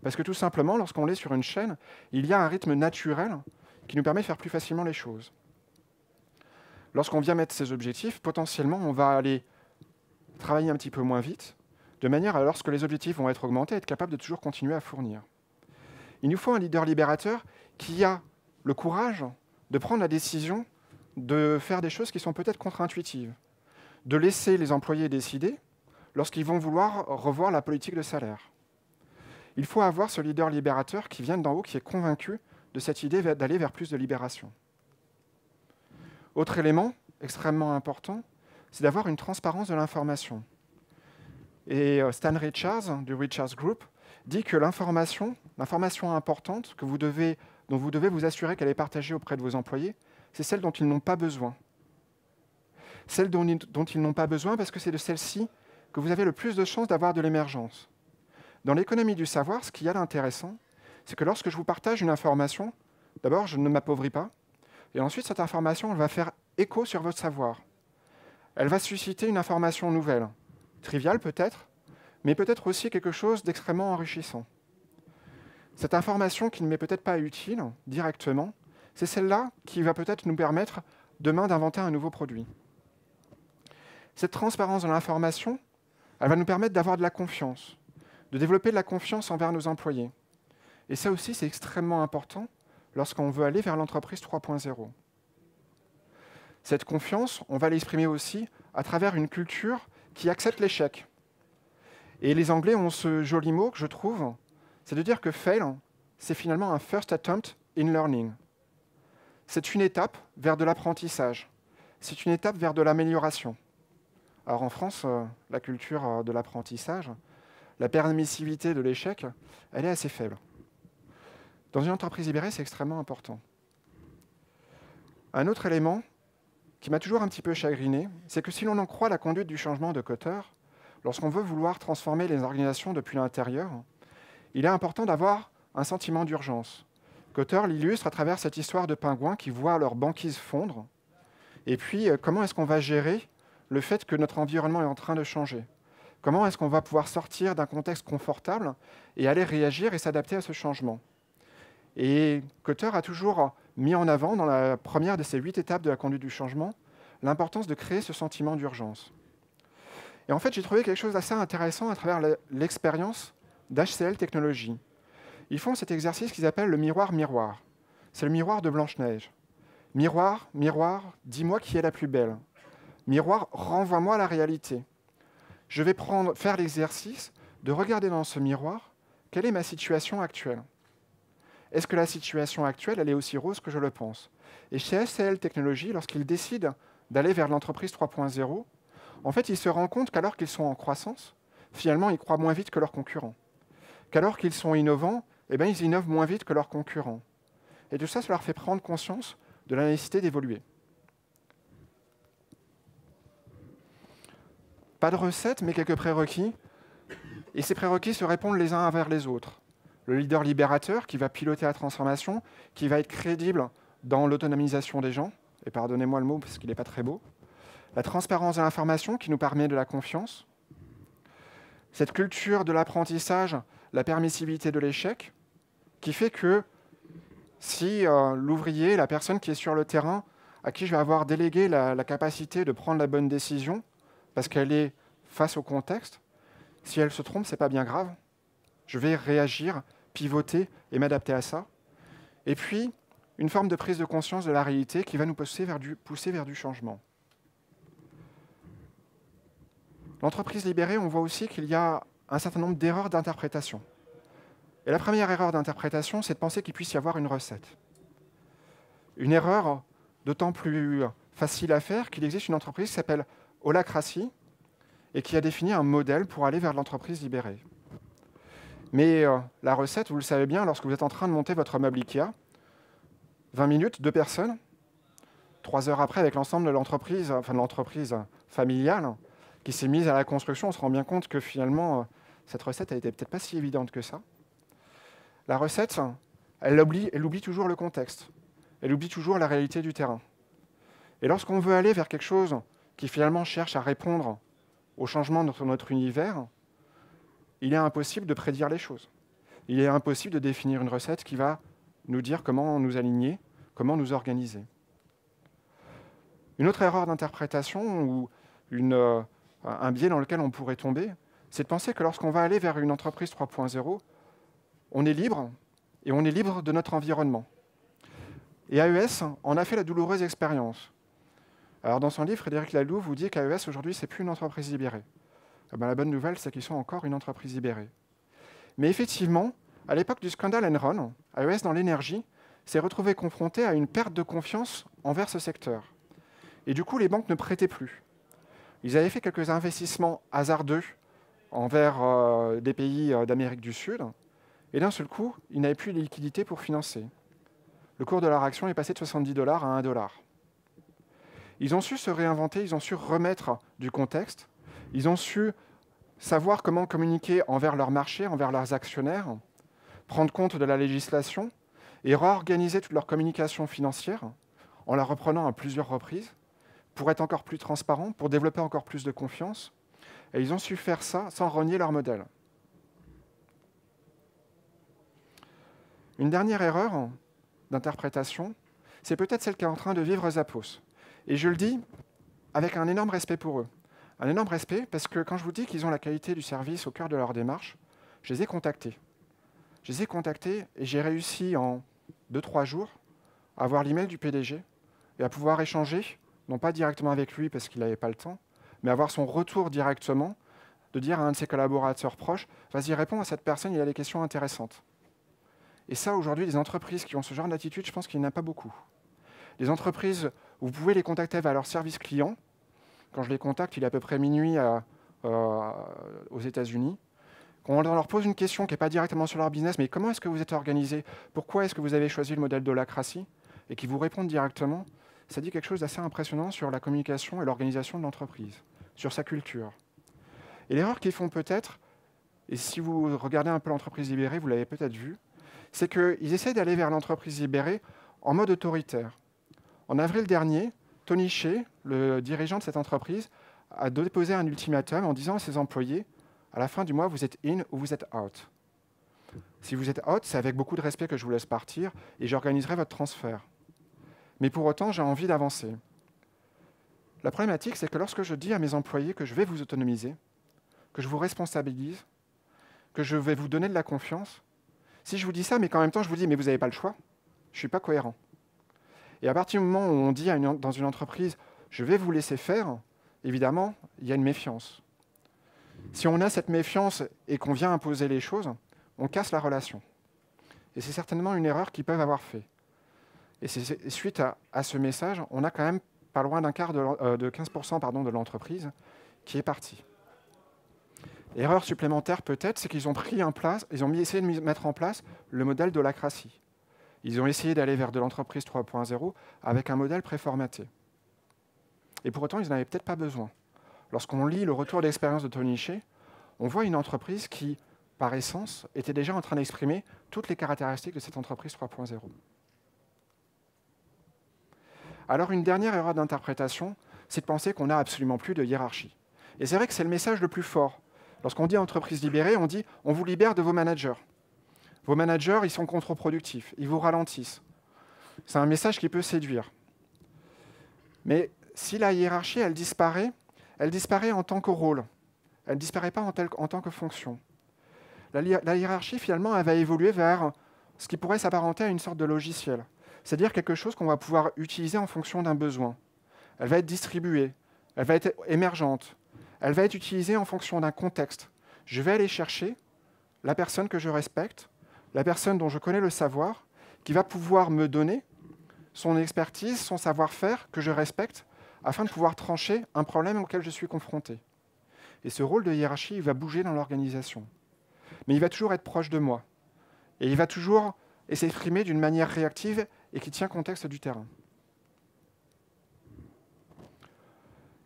Parce que tout simplement, lorsqu'on est sur une chaîne, il y a un rythme naturel qui nous permet de faire plus facilement les choses. Lorsqu'on vient mettre ces objectifs, potentiellement, on va aller travailler un petit peu moins vite, de manière à, lorsque les objectifs vont être augmentés, être capable de toujours continuer à fournir. Il nous faut un leader libérateur qui a le courage de prendre la décision de faire des choses qui sont peut-être contre-intuitives, de laisser les employés décider lorsqu'ils vont vouloir revoir la politique de salaire. Il faut avoir ce leader libérateur qui vient d'en haut, qui est convaincu de cette idée d'aller vers plus de libération. Autre élément extrêmement important, c'est d'avoir une transparence de l'information. Et Stan Richards, du Richards Group, dit que l'information importante dont vous devez vous assurer qu'elle est partagée auprès de vos employés, c'est celle dont ils n'ont pas besoin. Celle dont ils n'ont pas besoin parce que c'est de celle-ci que vous avez le plus de chances d'avoir de l'émergence. Dans l'économie du savoir, ce qu'il y a d'intéressant, c'est que lorsque je vous partage une information, d'abord, je ne m'appauvris pas, et ensuite, cette information, elle va faire écho sur votre savoir. Elle va susciter une information nouvelle, triviale peut-être, mais peut-être aussi quelque chose d'extrêmement enrichissant. Cette information qui ne m'est peut-être pas utile directement, c'est celle-là qui va peut-être nous permettre demain d'inventer un nouveau produit. Cette transparence de l'information, elle va nous permettre d'avoir de la confiance, de développer de la confiance envers nos employés. Et ça aussi, c'est extrêmement important lorsqu'on veut aller vers l'entreprise 3.0. Cette confiance, on va l'exprimer aussi à travers une culture qui accepte l'échec. Et les Anglais ont ce joli mot que je trouve, c'est de dire que fail, c'est finalement un first attempt in learning. C'est une étape vers de l'apprentissage. C'est une étape vers de l'amélioration. Alors en France, la culture de l'apprentissage, la permissivité de l'échec, elle est assez faible. Dans une entreprise libérée, c'est extrêmement important. Un autre élément qui m'a toujours un petit peu chagriné, c'est que si l'on en croit la conduite du changement de Kotter, lorsqu'on veut vouloir transformer les organisations depuis l'intérieur, il est important d'avoir un sentiment d'urgence. Kotter l'illustre à travers cette histoire de pingouins qui voient leur banquise fondre. Et puis, comment est-ce qu'on va gérer le fait que notre environnement est en train de changer? Comment est-ce qu'on va pouvoir sortir d'un contexte confortable et aller réagir et s'adapter à ce changement? Et Kotter a toujours mis en avant, dans la première de ces 8 étapes de la conduite du changement, l'importance de créer ce sentiment d'urgence. Et en fait, j'ai trouvé quelque chose d'assez intéressant à travers l'expérience d'HCL Technologies. Ils font cet exercice qu'ils appellent le miroir-miroir. C'est le miroir de Blanche-Neige. Miroir, miroir, dis-moi qui est la plus belle. Miroir, renvoie-moi à la réalité. Je vais faire l'exercice de regarder dans ce miroir quelle est ma situation actuelle. Est-ce que la situation actuelle, elle est aussi rose que je le pense? Et chez HCL Technologies, lorsqu'ils décident d'aller vers l'entreprise 3.0, en fait, ils se rendent compte qu'alors qu'ils sont en croissance, finalement, ils croient moins vite que leurs concurrents. Qu'alors qu'ils sont innovants, eh bien, ils innovent moins vite que leurs concurrents. Et tout ça, ça leur fait prendre conscience de la nécessité d'évoluer. Pas de recette, mais quelques prérequis. Et ces prérequis se répondent les uns vers les autres. Le leader libérateur qui va piloter la transformation, qui va être crédible dans l'autonomisation des gens, et pardonnez-moi le mot parce qu'il n'est pas très beau. La transparence de l'information qui nous permet de la confiance. Cette culture de l'apprentissage, la permissivité de l'échec, qui fait que si l'ouvrier, la personne qui est sur le terrain, à qui je vais avoir délégué la capacité de prendre la bonne décision, parce qu'elle est face au contexte, si elle se trompe, ce n'est pas bien grave. Je vais réagir, pivoter et m'adapter à ça. Et puis, une forme de prise de conscience de la réalité qui va nous pousser vers du changement. L'entreprise libérée, on voit aussi qu'il y a un certain nombre d'erreurs d'interprétation. Et la première erreur d'interprétation, c'est de penser qu'il puisse y avoir une recette. Une erreur d'autant plus facile à faire qu'il existe une entreprise qui s'appelle Holacracy et qui a défini un modèle pour aller vers l'entreprise libérée. Mais la recette, vous le savez bien, lorsque vous êtes en train de monter votre meuble Ikea, 20 minutes, 2 personnes, 3 heures après, avec l'ensemble de l'entreprise, enfin de l'entreprise familiale, qui s'est mise à la construction, on se rend bien compte que finalement, cette recette, elle n'était peut-être pas si évidente que ça. La recette, elle oublie toujours le contexte. Elle oublie toujours la réalité du terrain. Et lorsqu'on veut aller vers quelque chose qui finalement cherche à répondre au changement de notre univers, il est impossible de prédire les choses. Il est impossible de définir une recette qui va nous dire comment nous aligner, comment nous organiser. Une autre erreur d'interprétation ou un biais dans lequel on pourrait tomber, c'est de penser que lorsqu'on va aller vers une entreprise 3.0, on est libre et on est libre de notre environnement. Et AES en a fait la douloureuse expérience. Alors dans son livre, Frédéric Laloux vous dit qu'AES aujourd'hui, ce n'est plus une entreprise libérée. La bonne nouvelle, c'est qu'ils sont encore une entreprise libérée. Mais effectivement, à l'époque du scandale Enron, AES dans l'énergie s'est retrouvé confronté à une perte de confiance envers ce secteur. Et du coup, les banques ne prêtaient plus. Ils avaient fait quelques investissements hasardeux envers des pays d'Amérique du Sud, et d'un seul coup, ils n'avaient plus les liquidités pour financer. Le cours de leur action est passé de $70 à $1. Ils ont su se réinventer, ils ont su remettre du contexte, ils ont su savoir comment communiquer envers leur marché, envers leurs actionnaires, prendre compte de la législation et réorganiser toute leur communication financière en la reprenant à plusieurs reprises pour être encore plus transparents, pour développer encore plus de confiance. Et ils ont su faire ça sans renier leur modèle. Une dernière erreur d'interprétation, c'est peut-être celle qu'est en train de vivre Zappos. Et je le dis avec un énorme respect pour eux. Un énorme respect parce que quand je vous dis qu'ils ont la qualité du service au cœur de leur démarche, je les ai contactés. Je les ai contactés et j'ai réussi en 2-3 jours à avoir l'email du PDG et à pouvoir échanger, non pas directement avec lui parce qu'il n'avait pas le temps, mais avoir son retour directement, de dire à un de ses collaborateurs proches, vas-y, réponds à cette personne, il a des questions intéressantes. Et ça, aujourd'hui, les entreprises qui ont ce genre d'attitude, je pense qu'il n'y en a pas beaucoup. Les entreprises, vous pouvez les contacter vers leur service client. Quand je les contacte, il est à peu près minuit aux États-Unis. Quand on leur pose une question qui n'est pas directement sur leur business, mais comment est-ce que vous êtes organisé? Pourquoi est-ce que vous avez choisi le modèle d'Holacracy? Et qu'ils vous répondent directement, ça dit quelque chose d'assez impressionnant sur la communication et l'organisation de l'entreprise, sur sa culture. Et l'erreur qu'ils font peut-être, et si vous regardez un peu l'entreprise libérée, vous l'avez peut-être vu, c'est qu'ils essaient d'aller vers l'entreprise libérée en mode autoritaire. En avril dernier, Tony Hsieh, le dirigeant de cette entreprise, a déposé un ultimatum en disant à ses employés, à la fin du mois, vous êtes in ou vous êtes out. Si vous êtes out, c'est avec beaucoup de respect que je vous laisse partir et j'organiserai votre transfert. Mais pour autant, j'ai envie d'avancer. La problématique, c'est que lorsque je dis à mes employés que je vais vous autonomiser, que je vous responsabilise, que je vais vous donner de la confiance, si je vous dis ça, mais qu'en même temps je vous dis, mais vous n'avez pas le choix, je ne suis pas cohérent. Et à partir du moment où on dit dans une entreprise, je vais vous laisser faire, évidemment, il y a une méfiance. Si on a cette méfiance et qu'on vient imposer les choses, on casse la relation. Et c'est certainement une erreur qu'ils peuvent avoir fait. Et suite à ce message, on a quand même pas loin d'un quart de 15% de l'entreprise qui est partie. Erreur supplémentaire peut-être, c'est qu'ils ont essayé de mettre en place le modèle d'Holacracy. Ils ont essayé d'aller vers de l'entreprise 3.0 avec un modèle préformaté. Et pour autant, ils n'en avaient peut-être pas besoin. Lorsqu'on lit le retour d'expérience de Tony Hsieh, on voit une entreprise qui, par essence, était déjà en train d'exprimer toutes les caractéristiques de cette entreprise 3.0. Alors, une dernière erreur d'interprétation, c'est de penser qu'on n'a absolument plus de hiérarchie. Et c'est vrai que c'est le message le plus fort. Lorsqu'on dit entreprise libérée, on dit on vous libère de vos managers. Vos managers, ils sont contre-productifs, ils vous ralentissent. C'est un message qui peut séduire. Mais si la hiérarchie, elle disparaît en tant que rôle. Elle ne disparaît pas en tant que fonction. La hiérarchie, finalement, elle va évoluer vers ce qui pourrait s'apparenter à une sorte de logiciel. C'est-à-dire quelque chose qu'on va pouvoir utiliser en fonction d'un besoin. Elle va être distribuée, elle va être émergente, elle va être utilisée en fonction d'un contexte. Je vais aller chercher la personne que je respecte, la personne dont je connais le savoir, qui va pouvoir me donner son expertise, son savoir-faire que je respecte, afin de pouvoir trancher un problème auquel je suis confronté. Et ce rôle de hiérarchie, il va bouger dans l'organisation. Mais il va toujours être proche de moi. Et il va toujours s'exprimer d'une manière réactive et qui tient contexte du terrain.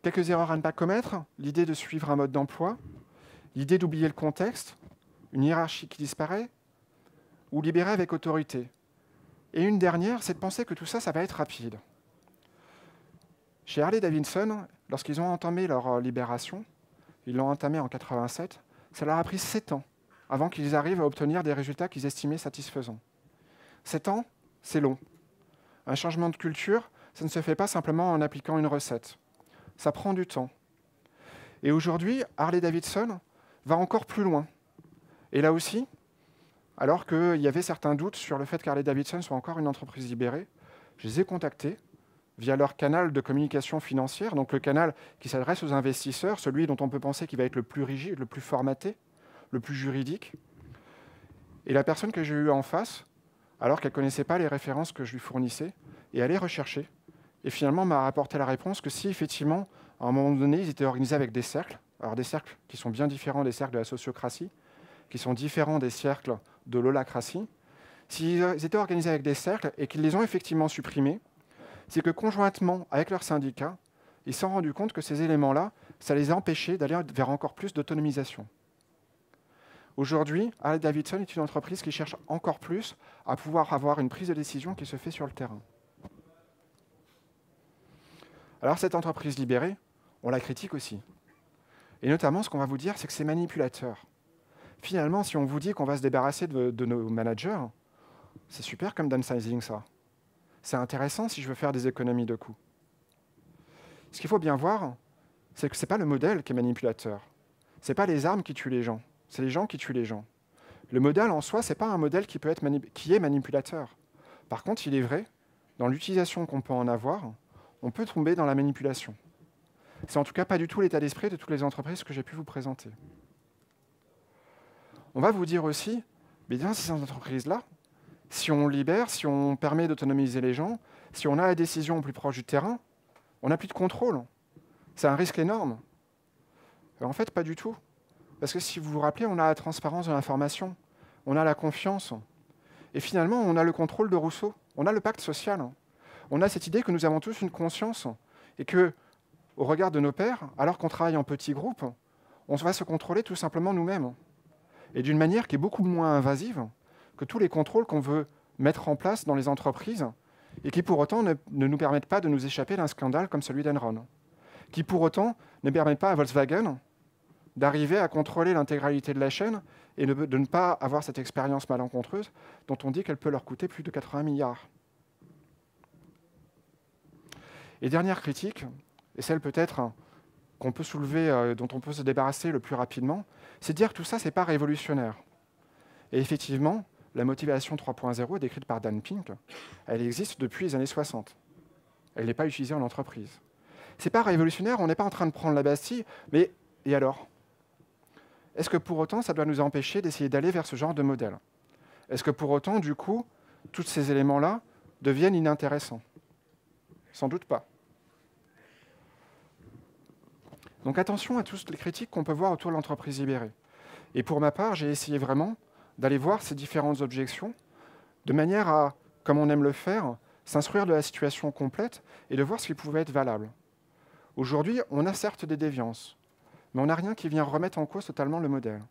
Quelques erreurs à ne pas commettre, l'idée de suivre un mode d'emploi, l'idée d'oublier le contexte, une hiérarchie qui disparaît, ou libérer avec autorité. Et une dernière, c'est de penser que tout ça, ça va être rapide. Chez Harley-Davidson, lorsqu'ils ont entamé leur libération, ils l'ont entamé en 87, ça leur a pris 7 ans avant qu'ils arrivent à obtenir des résultats qu'ils estimaient satisfaisants. 7 ans, c'est long. Un changement de culture, ça ne se fait pas simplement en appliquant une recette. Ça prend du temps. Et aujourd'hui, Harley-Davidson va encore plus loin. Et là aussi, alors qu'il y avait certains doutes sur le fait qu'Harley-Davidson soit encore une entreprise libérée, je les ai contactés via leur canal de communication financière, donc le canal qui s'adresse aux investisseurs, celui dont on peut penser qu'il va être le plus rigide, le plus formaté, le plus juridique. Et la personne que j'ai eue en face, alors qu'elle ne connaissait pas les références que je lui fournissais, est allée rechercher, et finalement m'a apporté la réponse que si, effectivement, à un moment donné, ils étaient organisés avec des cercles, alors des cercles qui sont bien différents des cercles de la sociocratie, qui sont différents des cercles de l'holacratie, s'ils étaient organisés avec des cercles et qu'ils les ont effectivement supprimés, c'est que conjointement avec leurs syndicats, ils se sont rendus compte que ces éléments-là, ça les a empêchés d'aller vers encore plus d'autonomisation. Aujourd'hui, Harley-Davidson est une entreprise qui cherche encore plus à pouvoir avoir une prise de décision qui se fait sur le terrain. Alors cette entreprise libérée, on la critique aussi. Et notamment, ce qu'on va vous dire, c'est que c'est manipulateur. Finalement, si on vous dit qu'on va se débarrasser de nos managers, c'est super comme downsizing, ça. C'est intéressant si je veux faire des économies de coûts. Ce qu'il faut bien voir, c'est que ce n'est pas le modèle qui est manipulateur. Ce n'est pas les armes qui tuent les gens, c'est les gens qui tuent les gens. Le modèle en soi, ce n'est pas un modèle qui est manipulateur. Par contre, il est vrai, dans l'utilisation qu'on peut en avoir, on peut tomber dans la manipulation. C'est en tout cas pas du tout l'état d'esprit de toutes les entreprises que j'ai pu vous présenter. On va vous dire aussi, mais dans ces entreprises-là, si on libère, si on permet d'autonomiser les gens, si on a la décision plus proche du terrain, on n'a plus de contrôle. C'est un risque énorme. En fait, pas du tout. Parce que si vous vous rappelez, on a la transparence de l'information, on a la confiance. Et finalement, on a le contrôle de Rousseau, on a le pacte social. On a cette idée que nous avons tous une conscience et que, au regard de nos pairs, alors qu'on travaille en petits groupes, on va se contrôler tout simplement nous-mêmes. Et d'une manière qui est beaucoup moins invasive que tous les contrôles qu'on veut mettre en place dans les entreprises et qui pour autant ne nous permettent pas de nous échapper d'un scandale comme celui d'Enron, qui pour autant ne permettent pas à Volkswagen d'arriver à contrôler l'intégralité de la chaîne et de ne pas avoir cette expérience malencontreuse dont on dit qu'elle peut leur coûter plus de 80 milliards. Et dernière critique, et celle peut-être qu'on peut soulever, dont on peut se débarrasser le plus rapidement, c'est de dire que tout ça, ce n'est pas révolutionnaire. Et effectivement, la motivation 3.0 décrite par Dan Pink, elle existe depuis les années 60. Elle n'est pas utilisée en entreprise. Ce n'est pas révolutionnaire, on n'est pas en train de prendre la Bastille, mais et alors? Est-ce que pour autant, ça doit nous empêcher d'essayer d'aller vers ce genre de modèle? Est-ce que pour autant, du coup, tous ces éléments-là deviennent inintéressants? Sans doute pas. Donc attention à toutes les critiques qu'on peut voir autour de l'entreprise libérée. Et pour ma part, j'ai essayé vraiment d'aller voir ces différentes objections de manière à, comme on aime le faire, s'instruire de la situation complète et de voir ce qui pouvait être valable. Aujourd'hui, on a certes des déviances, mais on n'a rien qui vient remettre en cause totalement le modèle.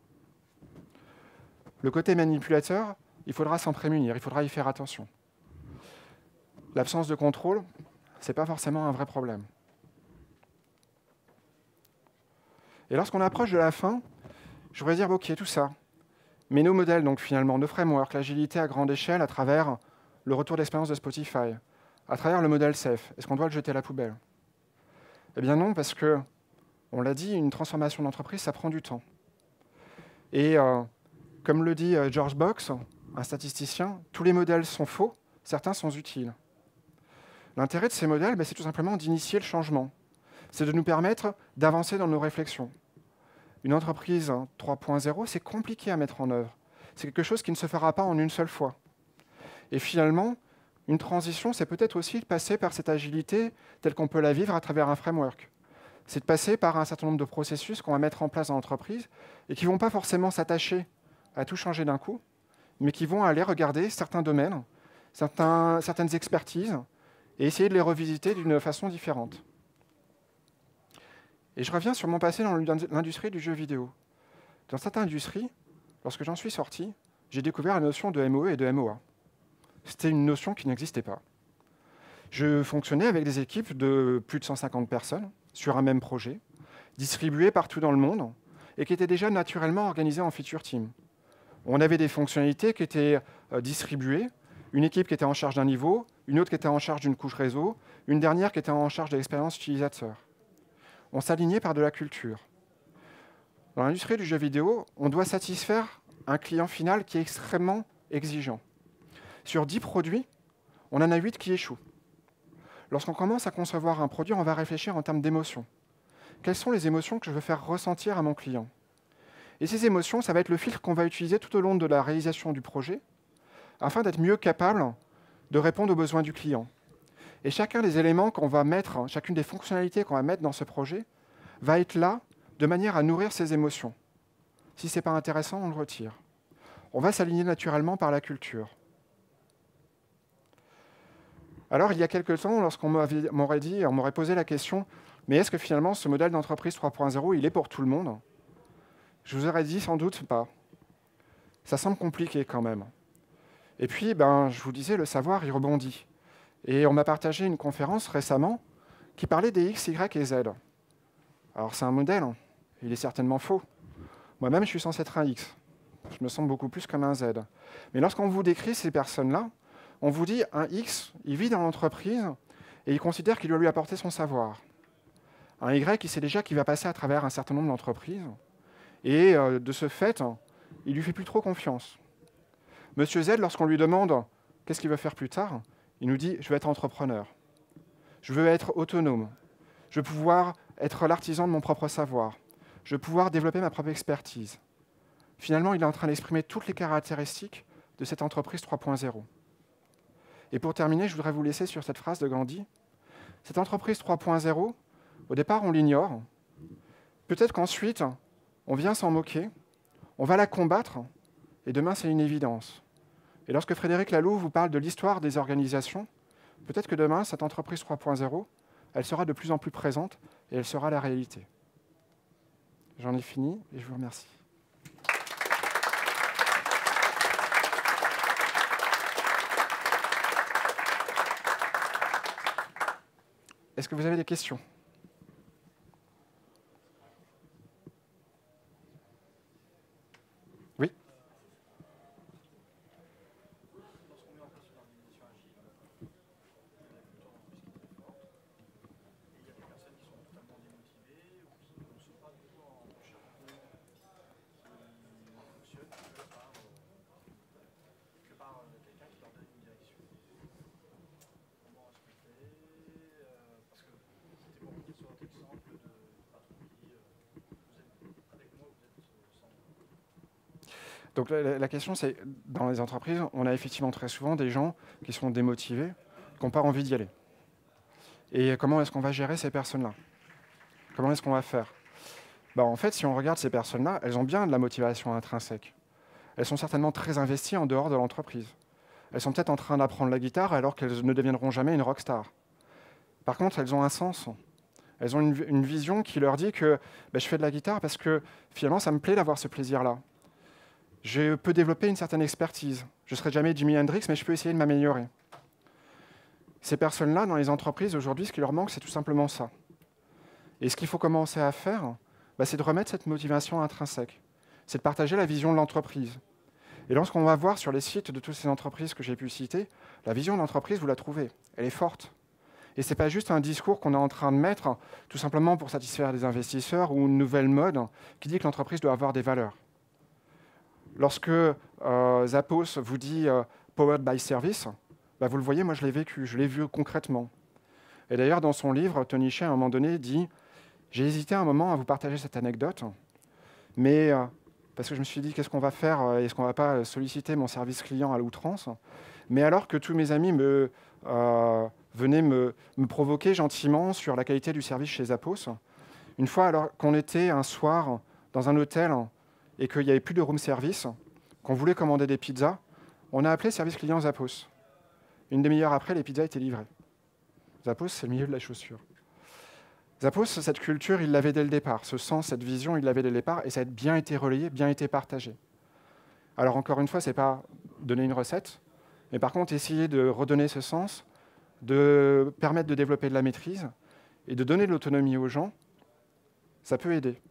Le côté manipulateur, il faudra s'en prémunir, il faudra y faire attention. L'absence de contrôle, ce n'est pas forcément un vrai problème. Et lorsqu'on approche de la fin, je voudrais dire, OK, tout ça, mais nos modèles, donc finalement, nos frameworks, l'agilité à grande échelle à travers le retour d'expérience de Spotify, à travers le modèle SAFe, est-ce qu'on doit le jeter à la poubelle? Eh bien non, parce que, on l'a dit, une transformation d'entreprise, ça prend du temps. Et comme le dit George Box, un statisticien, tous les modèles sont faux, certains sont utiles. L'intérêt de ces modèles, c'est tout simplement d'initier le changement. c'est de nous permettre d'avancer dans nos réflexions. Une entreprise 3.0, c'est compliqué à mettre en œuvre. C'est quelque chose qui ne se fera pas en une seule fois. Et finalement, une transition, c'est peut-être aussi de passer par cette agilité telle qu'on peut la vivre à travers un framework. C'est de passer par un certain nombre de processus qu'on va mettre en place dans l'entreprise et qui ne vont pas forcément s'attacher à tout changer d'un coup, mais qui vont aller regarder certains domaines, certaines expertises et essayer de les revisiter d'une façon différente. Et je reviens sur mon passé dans l'industrie du jeu vidéo. Dans cette industrie, lorsque j'en suis sorti, j'ai découvert la notion de MOE et de MOA. C'était une notion qui n'existait pas. Je fonctionnais avec des équipes de plus de 150 personnes sur un même projet, distribuées partout dans le monde, et qui étaient déjà naturellement organisées en feature team. On avait des fonctionnalités qui étaient distribuées, une équipe qui était en charge d'un niveau, une autre qui était en charge d'une couche réseau, une dernière qui était en charge de l'expérience utilisateur. On s'alignait par de la culture. Dans l'industrie du jeu vidéo, on doit satisfaire un client final qui est extrêmement exigeant. Sur 10 produits, on en a 8 qui échouent. Lorsqu'on commence à concevoir un produit, on va réfléchir en termes d'émotions. Quelles sont les émotions que je veux faire ressentir à mon client? Et ces émotions, ça va être le filtre qu'on va utiliser tout au long de la réalisation du projet, afin d'être mieux capable de répondre aux besoins du client. Et chacun des éléments qu'on va mettre, chacune des fonctionnalités qu'on va mettre dans ce projet, va être là de manière à nourrir ces émotions. Si ce n'est pas intéressant, on le retire. On va s'aligner naturellement par la culture. Alors, il y a quelques temps, lorsqu'on m'aurait posé la question « Mais est-ce que finalement, ce modèle d'entreprise 3.0, il est pour tout le monde ?» Je vous aurais dit « Sans doute pas. » Ça semble compliqué quand même. Et puis, je vous disais, le savoir, il rebondit. Et on m'a partagé une conférence récemment qui parlait des X, Y et Z. Alors, c'est un modèle, il est certainement faux. Moi-même, je suis censé être un X. Je me sens beaucoup plus comme un Z. Mais lorsqu'on vous décrit ces personnes-là, on vous dit un X, il vit dans l'entreprise et il considère qu'il doit lui apporter son savoir. Un Y, il sait déjà qu'il va passer à travers un certain nombre d'entreprises et de ce fait, il ne lui fait plus trop confiance. Monsieur Z, lorsqu'on lui demande qu'est-ce qu'il veut faire plus tard, il nous dit « je veux être entrepreneur, je veux être autonome, je veux pouvoir être l'artisan de mon propre savoir, je veux pouvoir développer ma propre expertise ». Finalement, il est en train d'exprimer toutes les caractéristiques de cette entreprise 3.0. Et pour terminer, je voudrais vous laisser sur cette phrase de Gandhi. Cette entreprise 3.0, au départ, on l'ignore. Peut-être qu'ensuite, on vient s'en moquer, on va la combattre, et demain, c'est une évidence. Et lorsque Frédéric Laloux vous parle de l'histoire des organisations, peut-être que demain, cette entreprise 3.0, elle sera de plus en plus présente et elle sera la réalité. J'en ai fini et je vous remercie. Est-ce que vous avez des questions ? Oui ? Donc la question, c'est, dans les entreprises, on a effectivement très souvent des gens qui sont démotivés, qui n'ont pas envie d'y aller. Et comment est-ce qu'on va gérer ces personnes-là? Comment est-ce qu'on va faire? En fait, si on regarde ces personnes-là, elles ont bien de la motivation intrinsèque. Elles sont certainement très investies en dehors de l'entreprise. Elles sont peut-être en train d'apprendre la guitare alors qu'elles ne deviendront jamais une rockstar. Par contre, elles ont un sens. Elles ont une vision qui leur dit que je fais de la guitare parce que finalement, ça me plaît d'avoir ce plaisir-là. Je peux développer une certaine expertise. Je ne serai jamais Jimi Hendrix, mais je peux essayer de m'améliorer. Ces personnes-là, dans les entreprises, aujourd'hui, ce qui leur manque, c'est tout simplement ça. Et ce qu'il faut commencer à faire, c'est de remettre cette motivation intrinsèque. C'est de partager la vision de l'entreprise. Et lorsqu'on va voir sur les sites de toutes ces entreprises que j'ai pu citer, la vision de l'entreprise, vous la trouvez. Elle est forte. Et ce n'est pas juste un discours qu'on est en train de mettre, tout simplement pour satisfaire des investisseurs ou une nouvelle mode qui dit que l'entreprise doit avoir des valeurs. Lorsque Zappos vous dit « Powered by Service », vous le voyez, moi je l'ai vécu, je l'ai vu concrètement. Et d'ailleurs, dans son livre, Tony Hsieh, à un moment donné, dit J'ai hésité un moment à vous partager cette anecdote, mais parce que je me suis dit, qu'est-ce qu'on va faire? Est-ce qu'on ne va pas solliciter mon service client à l'outrance? Mais alors que tous mes amis venaient me provoquer gentiment sur la qualité du service chez Zappos, une fois alors qu'on était un soir dans un hôtel et qu'il n'y avait plus de room service, qu'on voulait commander des pizzas, on a appelé service client Zappos. Une demi-heure après, les pizzas étaient livrées. Zappos, c'est le milieu de la chaussure. Zappos, cette culture, il l'avait dès le départ. Ce sens, cette vision, il l'avait dès le départ, et ça a bien été relayé, bien été partagé. Alors encore une fois, ce n'est pas donner une recette, mais par contre, essayer de redonner ce sens, de permettre de développer de la maîtrise, et de donner de l'autonomie aux gens, ça peut aider.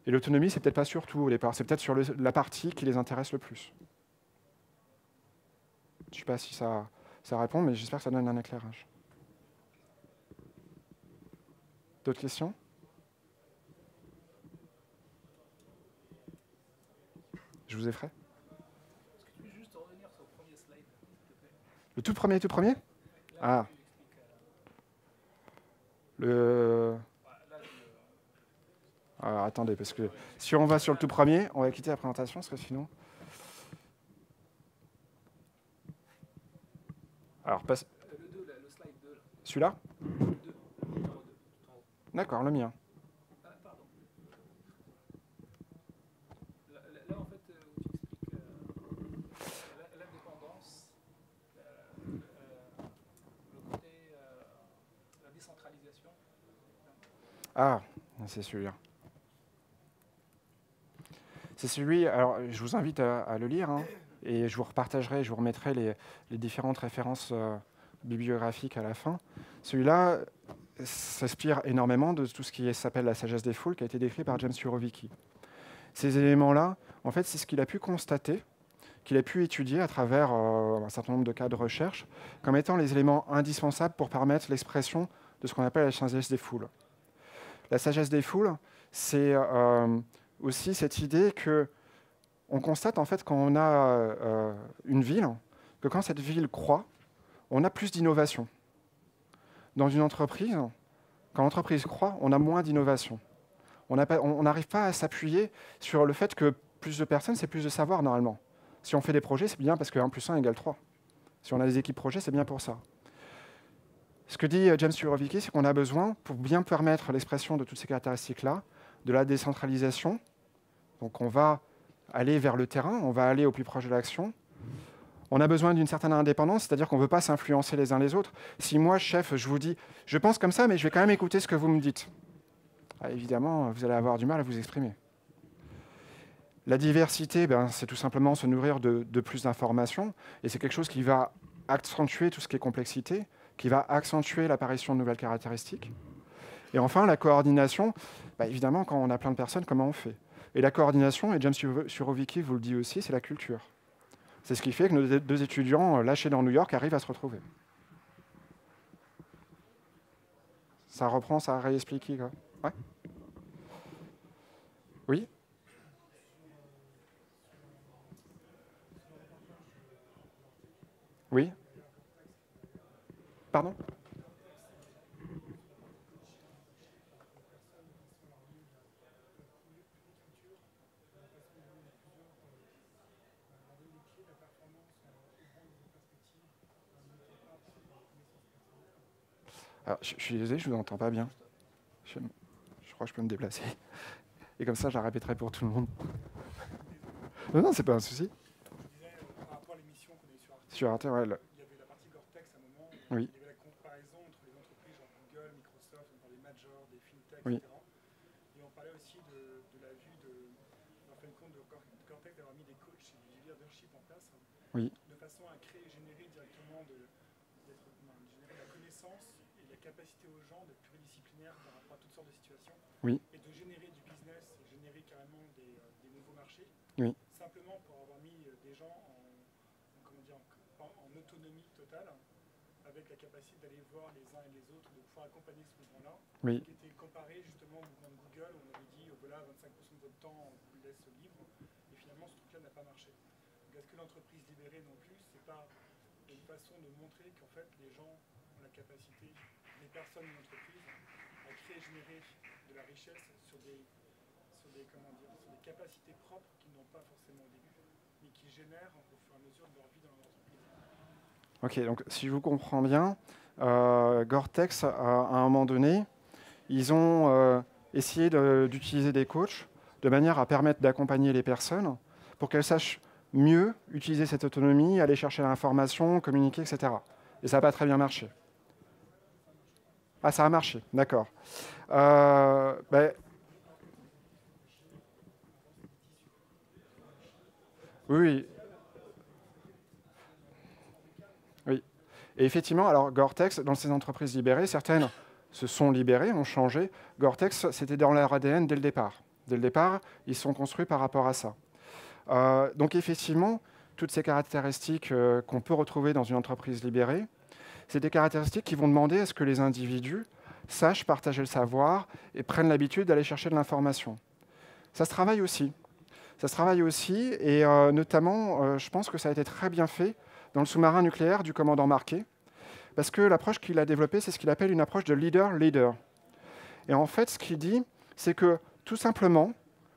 Et l'autonomie, c'est peut-être pas sur tout au départ, c'est peut-être sur la partie qui les intéresse le plus. Je ne sais pas si ça répond, mais j'espère que ça donne un éclairage. D'autres questions? Je vous ai fait. Est-ce que tu peux juste revenir sur le premier slide, s'il te plaît? Le tout premier? Ah. Alors, attendez, parce que si on va sur le tout premier, on va quitter la présentation, parce que sinon... Alors, passe... Le 2, le slide 2. Celui-là? Le 2, numéro 2, tout en haut. D'accord, le mien. Ah, pardon. Là, en fait, où tu expliques l'indépendance, le côté, la décentralisation. Ah, c'est celui-là. C'est celui, alors je vous invite à le lire, hein, et je vous repartagerai, je vous remettrai les différentes références bibliographiques à la fin. Celui-là s'inspire énormément de tout ce qui s'appelle la sagesse des foules, qui a été décrit par James Surowiecki. Ces éléments-là, en fait, c'est ce qu'il a pu constater, qu'il a pu étudier à travers un certain nombre de cas de recherche, comme étant les éléments indispensables pour permettre l'expression de ce qu'on appelle la sagesse des foules. La sagesse des foules, c'est aussi cette idée que on constate en fait quand on a une ville, que quand cette ville croît, on a plus d'innovation. Dans une entreprise, quand l'entreprise croît, on a moins d'innovation. On n'arrive pas à s'appuyer sur le fait que plus de personnes, c'est plus de savoir normalement. Si on fait des projets, c'est bien parce que 1 + 1 = 3. Si on a des équipes projets, c'est bien pour ça. Ce que dit James Surowiecki, c'est qu'on a besoin, pour bien permettre l'expression de toutes ces caractéristiques-là, de la décentralisation. Donc on va aller vers le terrain, on va aller au plus proche de l'action. On a besoin d'une certaine indépendance, c'est-à-dire qu'on ne veut pas s'influencer les uns les autres. Si moi, chef, je vous dis, je pense comme ça, mais je vais quand même écouter ce que vous me dites. Ah, évidemment, vous allez avoir du mal à vous exprimer. La diversité, c'est tout simplement se nourrir de plus d'informations, et c'est quelque chose qui va accentuer tout ce qui est complexité, qui va accentuer l'apparition de nouvelles caractéristiques. Et enfin, la coordination, évidemment, quand on a plein de personnes, comment on fait? Et la coordination, et James Surowiecki vous le dit aussi, c'est la culture. C'est ce qui fait que nos 2 étudiants lâchés dans New York arrivent à se retrouver. Ça reprend, ça a réexpliqué, quoi. Ouais. Oui. Oui. Pardon? Alors, je suis désolé, je ne vous entends pas bien. Je crois que je peux me déplacer. Et comme ça, je la répéterai pour tout le monde. Non, c'est pas un souci. Je disais, par rapport à l'émission qu'on a eue Sur Arte, ouais. il y avait la partie Gore-Tex à un moment, Oui. il y avait la comparaison entre les entreprises genre Google, Microsoft, des majors, des fintechs, Oui. etc. Et on parlait aussi de la vue en fin de compte, de Gore-Tex d'avoir mis des coachs et du leadership en place, Oui. de façon à générer directement générer la connaissance et la capacité aux gens d'être pluridisciplinaires par rapport à toutes sortes de situations. Oui. Et de générer du business, générer carrément des nouveaux marchés. Oui. Simplement pour avoir mis des gens en autonomie totale, avec la capacité d'aller voir les uns et les autres, de pouvoir accompagner ce mouvement-là, Oui. qui était comparé justement au mouvement de Google, où on avait dit, voilà, 25% de votre temps, on vous laisse libre, et finalement ce truc-là n'a pas marché. Donc est-ce que l'entreprise libérée non plus, c'est pas une façon de montrer qu'en fait les gens ont la capacité, les personnes de l'entreprise, à créer et générer de la richesse sur des capacités propres qu'ils n'ont pas forcément au début, mais qui génèrent au fur et à mesure de leur vie dans l'entreprise. Ok, donc si je vous comprends bien, Gore-Tex, à un moment donné, ils ont essayé d'utiliser des coachs de manière à permettre d'accompagner les personnes pour qu'elles sachent mieux utiliser cette autonomie, aller chercher l'information, communiquer, etc. Et ça n'a pas très bien marché. Ah, ça a marché, d'accord. Ben, oui, oui. Et effectivement, alors Gore-Tex, dans ces entreprises libérées, certaines se sont libérées, ont changé. Gore-Tex, c'était dans leur ADN dès le départ. Dès le départ, ils sont construits par rapport à ça. Donc effectivement, toutes ces caractéristiques qu'on peut retrouver dans une entreprise libérée, c'est des caractéristiques qui vont demander à ce que les individus sachent partager le savoir et prennent l'habitude d'aller chercher de l'information. Ça se travaille aussi. Ça se travaille aussi, et notamment, je pense que ça a été très bien fait dans le sous-marin nucléaire du commandant Marquet, parce que l'approche qu'il a développée, c'est ce qu'il appelle une approche de leader-leader. Et en fait, ce qu'il dit, c'est que tout simplement,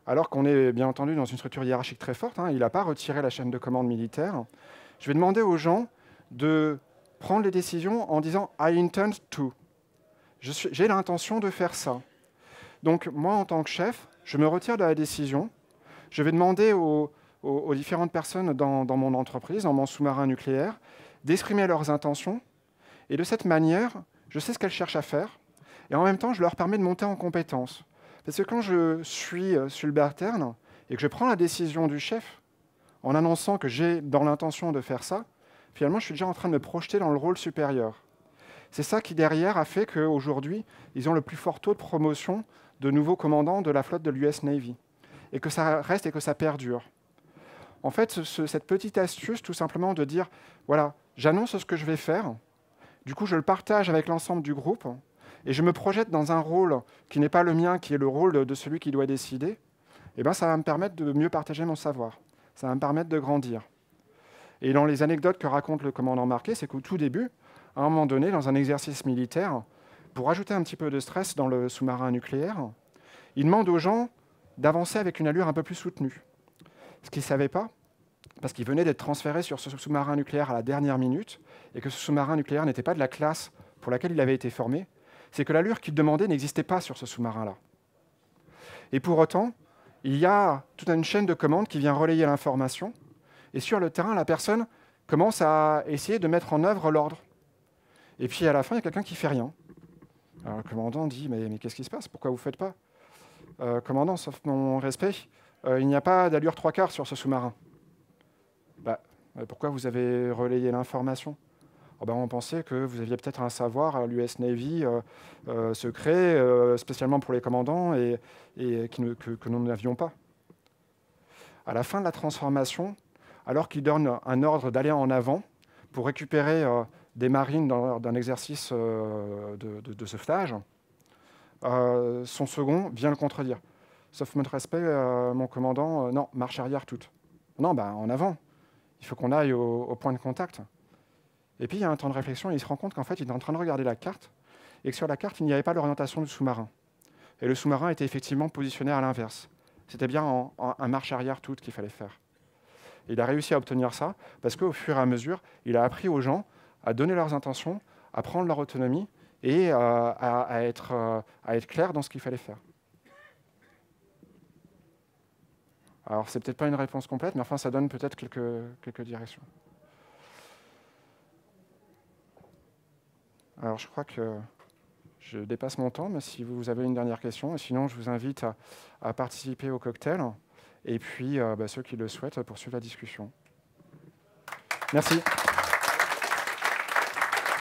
alors qu'on est bien entendu dans une structure hiérarchique très forte, il n'a pas retiré la chaîne de commande militaire, je vais demander aux gens de prendre les décisions en disant « I intend to ». J'ai l'intention de faire ça. Donc moi, en tant que chef, je me retire de la décision. Je vais demander aux différentes personnes dans mon entreprise, dans mon sous-marin nucléaire, d'exprimer leurs intentions. Et de cette manière, je sais ce qu'elles cherchent à faire. Et en même temps, je leur permets de monter en compétence. Parce que quand je suis subalterne et que je prends la décision du chef, en annonçant que j'ai dans l'intention de faire ça, finalement, je suis déjà en train de me projeter dans le rôle supérieur. C'est ça qui, derrière, a fait qu'aujourd'hui, ils ont le plus fort taux de promotion de nouveaux commandants de la flotte de l'US Navy. Et que ça reste et que ça perdure. En fait, cette petite astuce, tout simplement, de dire, voilà, j'annonce ce que je vais faire, du coup, je le partage avec l'ensemble du groupe, et je me projette dans un rôle qui n'est pas le mien, qui est le rôle de celui qui doit décider, et ben, ça va me permettre de mieux partager mon savoir. Ça va me permettre de grandir. Et dans les anecdotes que raconte le commandant Marquet, c'est qu'au tout début, à un moment donné, dans un exercice militaire, pour ajouter un petit peu de stress dans le sous-marin nucléaire, il demande aux gens d'avancer avec une allure un peu plus soutenue. Ce qu'ils ne savaient pas, parce qu'il venait d'être transféré sur ce sous-marin nucléaire à la dernière minute, et que ce sous-marin nucléaire n'était pas de la classe pour laquelle il avait été formé, c'est que l'allure qu'il demandait n'existait pas sur ce sous-marin-là. Et pour autant, il y a toute une chaîne de commandes qui vient relayer l'information, et sur le terrain, la personne commence à essayer de mettre en œuvre l'ordre. Et puis à la fin, il y a quelqu'un qui ne fait rien. Alors le commandant dit « Mais qu'est-ce qui se passe? Pourquoi vous ne faites pas ?» Commandant, sauf mon respect, il n'y a pas d'allure 3/4 sur ce sous-marin. Pourquoi vous avez relayé l'information? On pensait que vous aviez peut-être un savoir à l'US Navy secret, spécialement pour les commandants, et que nous n'avions pas. À la fin de la transformation, alors qu'il donne un ordre d'aller en avant pour récupérer des marines d'un exercice de sauvetage, son second vient le contredire. Sauf mon respect, mon commandant, non, marche arrière toute. Non, en avant. Il faut qu'on aille au point de contact. Et puis il y a un temps de réflexion, et il se rend compte qu'en fait, il est en train de regarder la carte, et que sur la carte, il n'y avait pas l'orientation du sous-marin. Et le sous-marin était effectivement positionné à l'inverse. C'était bien en marche arrière toute qu'il fallait faire. Et il a réussi à obtenir ça, parce qu'au fur et à mesure, il a appris aux gens à donner leurs intentions, à prendre leur autonomie, et à être clair dans ce qu'il fallait faire. Alors, c'est peut-être pas une réponse complète, mais enfin, ça donne peut-être quelques directions. Alors, je crois que je dépasse mon temps, mais si vous avez une dernière question, et sinon, je vous invite à participer au cocktail, et puis ceux qui le souhaitent poursuivent la discussion. Merci.